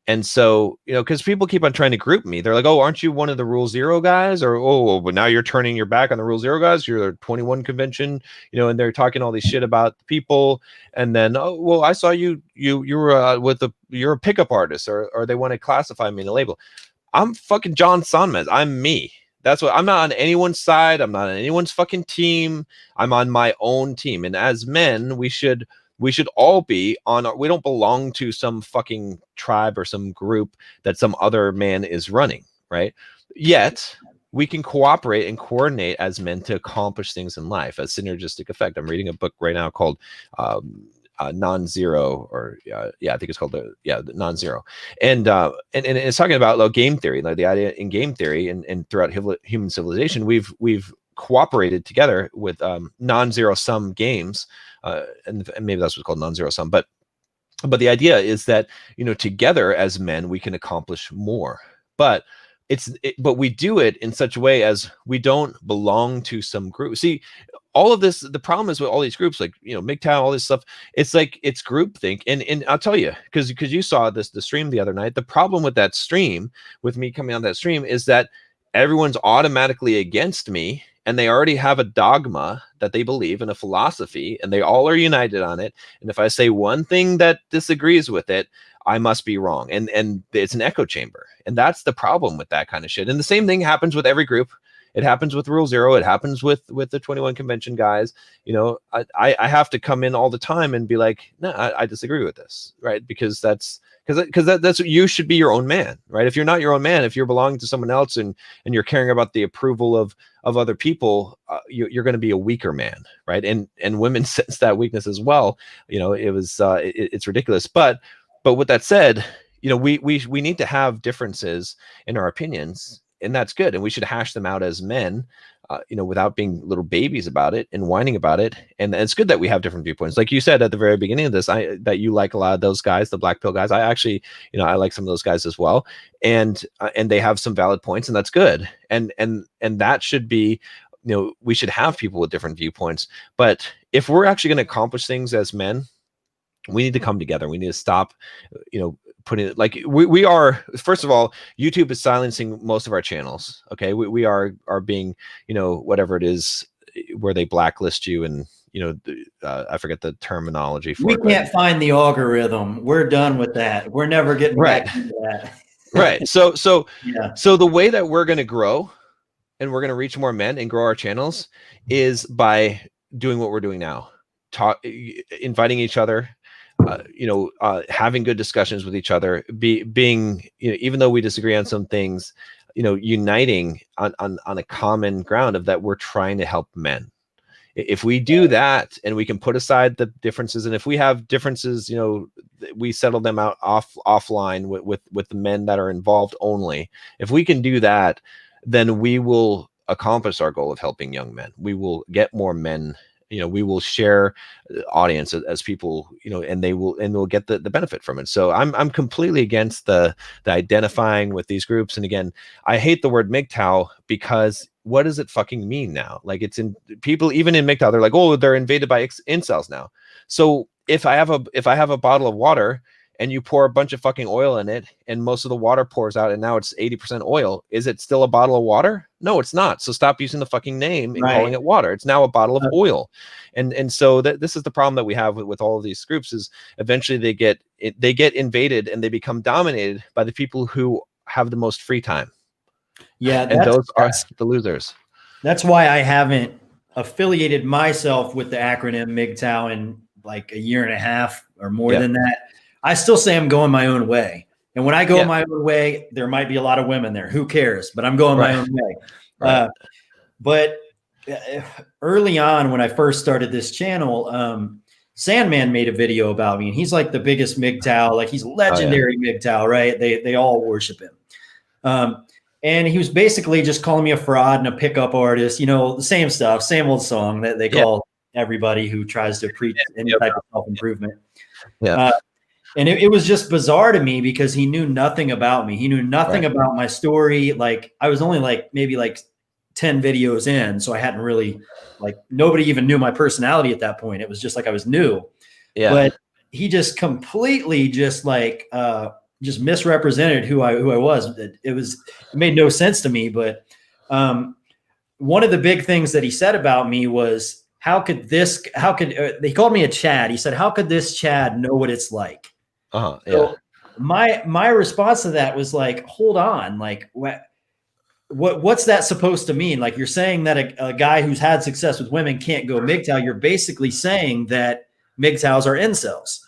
And so, because people keep on trying to group me. They're like, oh, aren't you one of the Rule Zero guys? Or, oh, but now you're turning your back on the Rule Zero guys. You're the 21 Convention, and they're talking all this shit about people. And then, oh, well, I saw you were you're a pickup artist, or they want to classify me in a label. I'm fucking John Sonmez. I'm me. That's what I'm not on anyone's side. I'm not on anyone's fucking team. I'm on my own team. And as men, we should all be on. We don't belong to some fucking tribe or some group that some other man is running, right? Yet we can cooperate and coordinate as men to accomplish things in life, a synergistic effect. I'm reading a book right now called Non-Zero, or I think it's called Non-Zero, and it's talking about game theory, like the idea in game theory and throughout human civilization, we've cooperated together with non-zero sum games, and maybe that's what's called non-zero sum. But the idea is that, you know, together as men we can accomplish more. But but we do it in such a way as we don't belong to some group. See, all of this, the problem is with all these groups, like, you know, MGTOW, all this stuff, it's like, it's groupthink. And I'll tell you, because you saw the stream the other night, the problem with that stream, with me coming on that stream, is that everyone's automatically against me, and they already have a dogma that they believe in, a philosophy, and they all are united on it. And if I say one thing that disagrees with it, I must be wrong. And it's an echo chamber. And that's the problem with that kind of shit. And the same thing happens with every group. It happens with Rule Zero. It happens with the 21 Convention guys. You know, I have to come in all the time and be like, no, I disagree with this, right? Because that's you should be your own man, right? If you're not your own man, if you're belonging to someone else and you're caring about the approval of other people, you're going to be a weaker man, right? And women sense that weakness as well. You know, it's ridiculous. But with that said, you know, we need to have differences in our opinions. And that's good. And we should hash them out as men, you know, without being little babies about it and whining about it. And it's good that we have different viewpoints. Like you said at the very beginning of this, that you like a lot of those guys, the black pill guys. I actually, you know, I like some of those guys as well. And they have some valid points, and that's good. And that should be, you know, we should have people with different viewpoints. But if we're actually going to accomplish things as men, we need to come together. We need to stop, you know, putting it like we are. First of all, YouTube is silencing most of our channels. Okay, we are being, you know, whatever it is, where they blacklist you, and, you know, I forget the terminology for it. We can't find the algorithm. We're done with that. We're never getting back into that. Right. So yeah. So the way that we're going to grow, and we're going to reach more men and grow our channels, is by doing what we're doing now, inviting each other. You know, having good discussions with each other, being, you know, even though we disagree on some things, you know, uniting on a common ground of that we're trying to help men. If we do that, and we can put aside the differences, and if we have differences, you know, we settle them out offline with the men that are involved only. If we can do that, then we will accomplish our goal of helping young men. We will get more men. You know, we will share audience as people, you know, and we'll get the benefit from it. So I'm completely against the identifying with these groups. And again, I hate the word MGTOW, because what does it fucking mean now? Like, it's in people, even in MGTOW, they're like, oh, they're invaded by incels now. So if I have a bottle of water, and you pour a bunch of fucking oil in it, and most of the water pours out, and now it's 80% oil, is it still a bottle of water? No, it's not. So stop using the fucking name and calling it water. It's now a bottle of oil. And so this is the problem that we have with all of these groups, is eventually they get invaded, and they become dominated by the people who have the most free time. Yeah. And those are the losers. That's why I haven't affiliated myself with the acronym MGTOW in like a year and a half or more than that. I still say I'm going my own way. And when I go my own way, there might be a lot of women there. Who cares? But I'm going my own way. But early on, when I first started this channel, Sandman made a video about me, and he's like the biggest MGTOW, like he's legendary MGTOW, right? They all worship him. And he was basically just calling me a fraud and a pickup artist, you know, the same stuff, same old song that they call everybody who tries to preach any type of self-improvement. And it was just bizarre to me, because he knew nothing about me. He knew nothing about my story. Like, I was only maybe 10 videos in. So I hadn't really, nobody even knew my personality at that point. It was just like I was new. But he just completely just misrepresented who I was. It made no sense to me. But one of the big things that he said about me was, he called me a Chad. He said, how could this Chad know what it's like? So my response to that was like, hold on, like what's that supposed to mean? Like, you're saying that a guy who's had success with women can't go MGTOW. You're basically saying that MGTOWs are incels.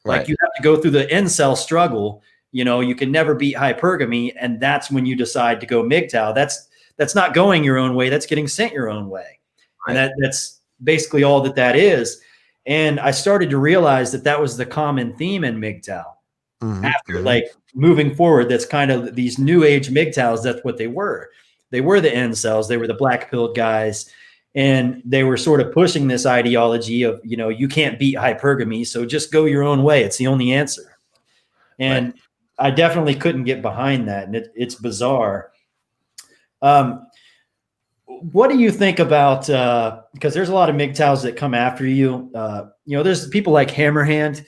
Like, you have to go through the incel struggle. You know, you can never beat hypergamy, and that's when you decide to go MGTOW. That's not going your own way. That's getting sent your own way. And that's basically all that is. And I started to realize that was the common theme in MGTOW. After moving forward, that's kind of these new age MGTOWs. That's what they were. They were the incels. They were the black pilled guys. And they were sort of pushing this ideology of, you know, you can't beat hypergamy, so just go your own way. It's the only answer. And Right. I definitely couldn't get behind that. And it's bizarre. What do you think about, because there's a lot of MGTOWs that come after you. You know, there's people like Hammerhand.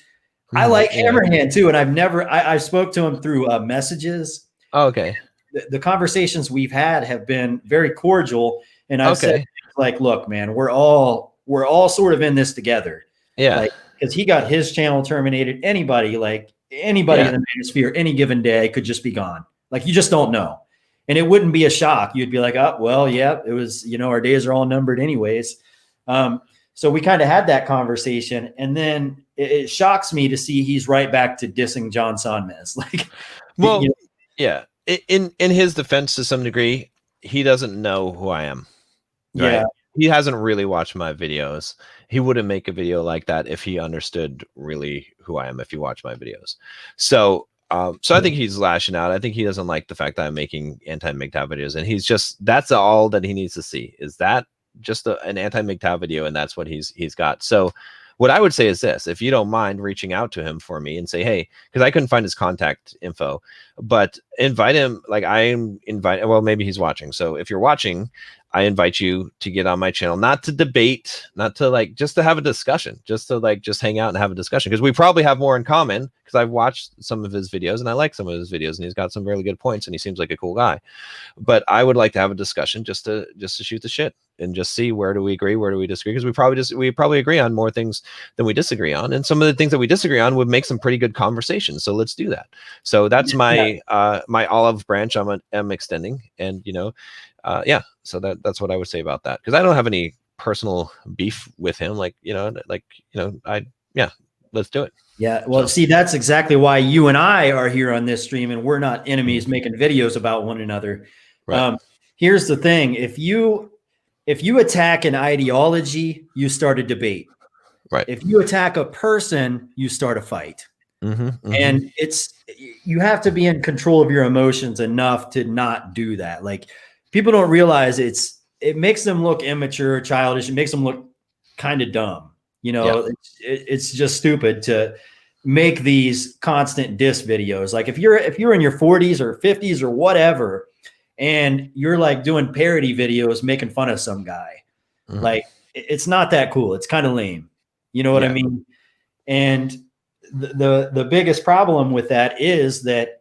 I like Hammerhand too. And I spoke to him through messages. Oh, okay. The conversations we've had have been very cordial. And I've said, like, look, man, we're all sort of in this together. Yeah. Like, because he got his channel terminated. Anybody in the manosphere any given day could just be gone. Like, you just don't know. And it wouldn't be a shock. You'd be like, oh, well, yeah, it was, you know, our days are all numbered anyways. So we kind of had that conversation. And then it shocks me to see he's right back to dissing John Sonmez. Like, well, you know, yeah. In his defense, to some degree, he doesn't know who I am. Right? Yeah. He hasn't really watched my videos. He wouldn't make a video like that if he understood really who I am, if he watched my videos. So I think he's lashing out. I think he doesn't like the fact that I'm making anti-MGTOW videos, and that's all that he needs to see, is that just an anti-MGTOW video, and that's what he's got. So what I would say is this: if you don't mind reaching out to him for me and say, hey, because I couldn't find his contact info, but invite him. Like, well, maybe he's watching. So if you're watching, I invite you to get on my channel, not to debate, not to like, just to have a discussion, just hang out and have a discussion. Because we probably have more in common, because I've watched some of his videos and I like some of his videos, and he's got some really good points and he seems like a cool guy. But I would like to have a discussion just to shoot the shit and just see, where do we agree, where do we disagree? Because we probably agree on more things than we disagree on. And some of the things that we disagree on would make some pretty good conversations. So let's do that. So that's my olive branch I'm extending. And, you know, so that's what I would say about that, because I don't have any personal beef with him. Let's do it. Yeah. Well, see, that's exactly why you and I are here on this stream, and we're not enemies making videos about one another. Right. Here's the thing. If you attack an ideology, you start a debate. Right. If you attack a person, you start a fight. And you have to be in control of your emotions enough to not do that. Like, people don't realize it makes them look immature, childish. It makes them look kind of dumb. You know, it's just stupid to make these constant diss videos. Like, if you're in your 40s or 50s or whatever, and you're like doing parody videos making fun of some guy, like, it's not that cool. It's kind of lame. You know what I mean? And the biggest problem with that is that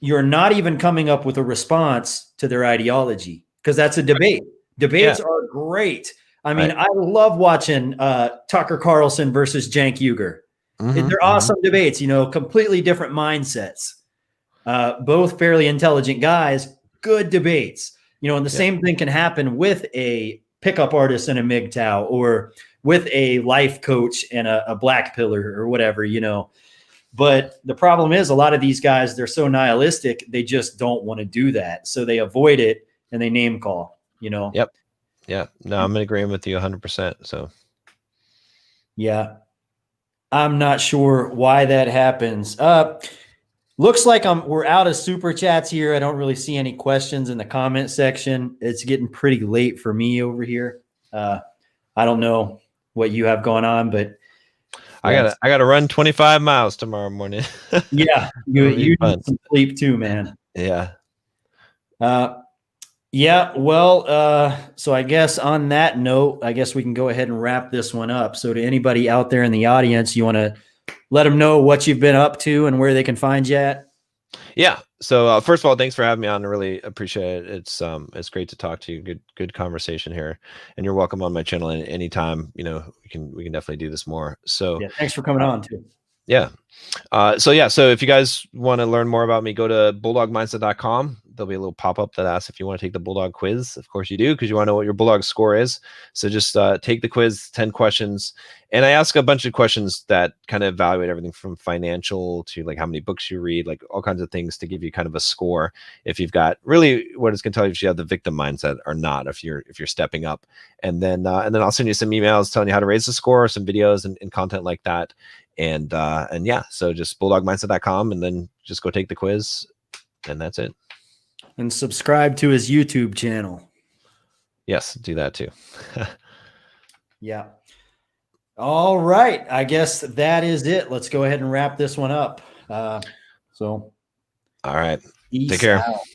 you're not even coming up with a response to their ideology, because that's a debate. Debates are great. I mean, I love watching Tucker Carlson versus Cenk Uygur. They're awesome debates, you know, completely different mindsets. Both fairly intelligent guys, good debates. You know, and the same thing can happen with a pickup artist and a MGTOW, or with a life coach and a black pillar or whatever, you know. But the problem is, a lot of these guys, they're so nihilistic, they just don't want to do that. So they avoid it and they name call, you know? Yep. Yeah. No, I'm in agreement with you 100%. So. Yeah. I'm not sure why that happens. Looks like we're out of super chats here. I don't really see any questions in the comment section. It's getting pretty late for me over here. I don't know what you have going on, but I gotta run 25 miles tomorrow morning. Yeah, you need some sleep too, man. Yeah. Well, so I guess on that note, I guess we can go ahead and wrap this one up. So to anybody out there in the audience, you want to let them know what you've been up to and where they can find you at? Yeah. So first of all, thanks for having me on. I really appreciate it. It's great to talk to you. Good conversation here, and you're welcome on my channel anytime. You know, we can definitely do this more. So yeah, thanks for coming on too. Yeah. So if you guys want to learn more about me, go to bulldogmindset.com. There'll be a little pop-up that asks if you want to take the Bulldog quiz. Of course you do, because you want to know what your Bulldog score is. So just take the quiz, 10 questions. And I ask a bunch of questions that kind of evaluate everything from financial to like how many books you read, like all kinds of things to give you kind of a score. If you've got really what it's going to tell you if you have the victim mindset or not, if you're stepping up. And then I'll send you some emails telling you how to raise the score, some videos and content like that. And yeah, so just bulldogmindset.com, and then just go take the quiz, and that's it. And subscribe to his YouTube channel. Yes, do that too. Yeah. All right. I guess that is it. Let's go ahead and wrap this one up. All right. Peace Take care. out.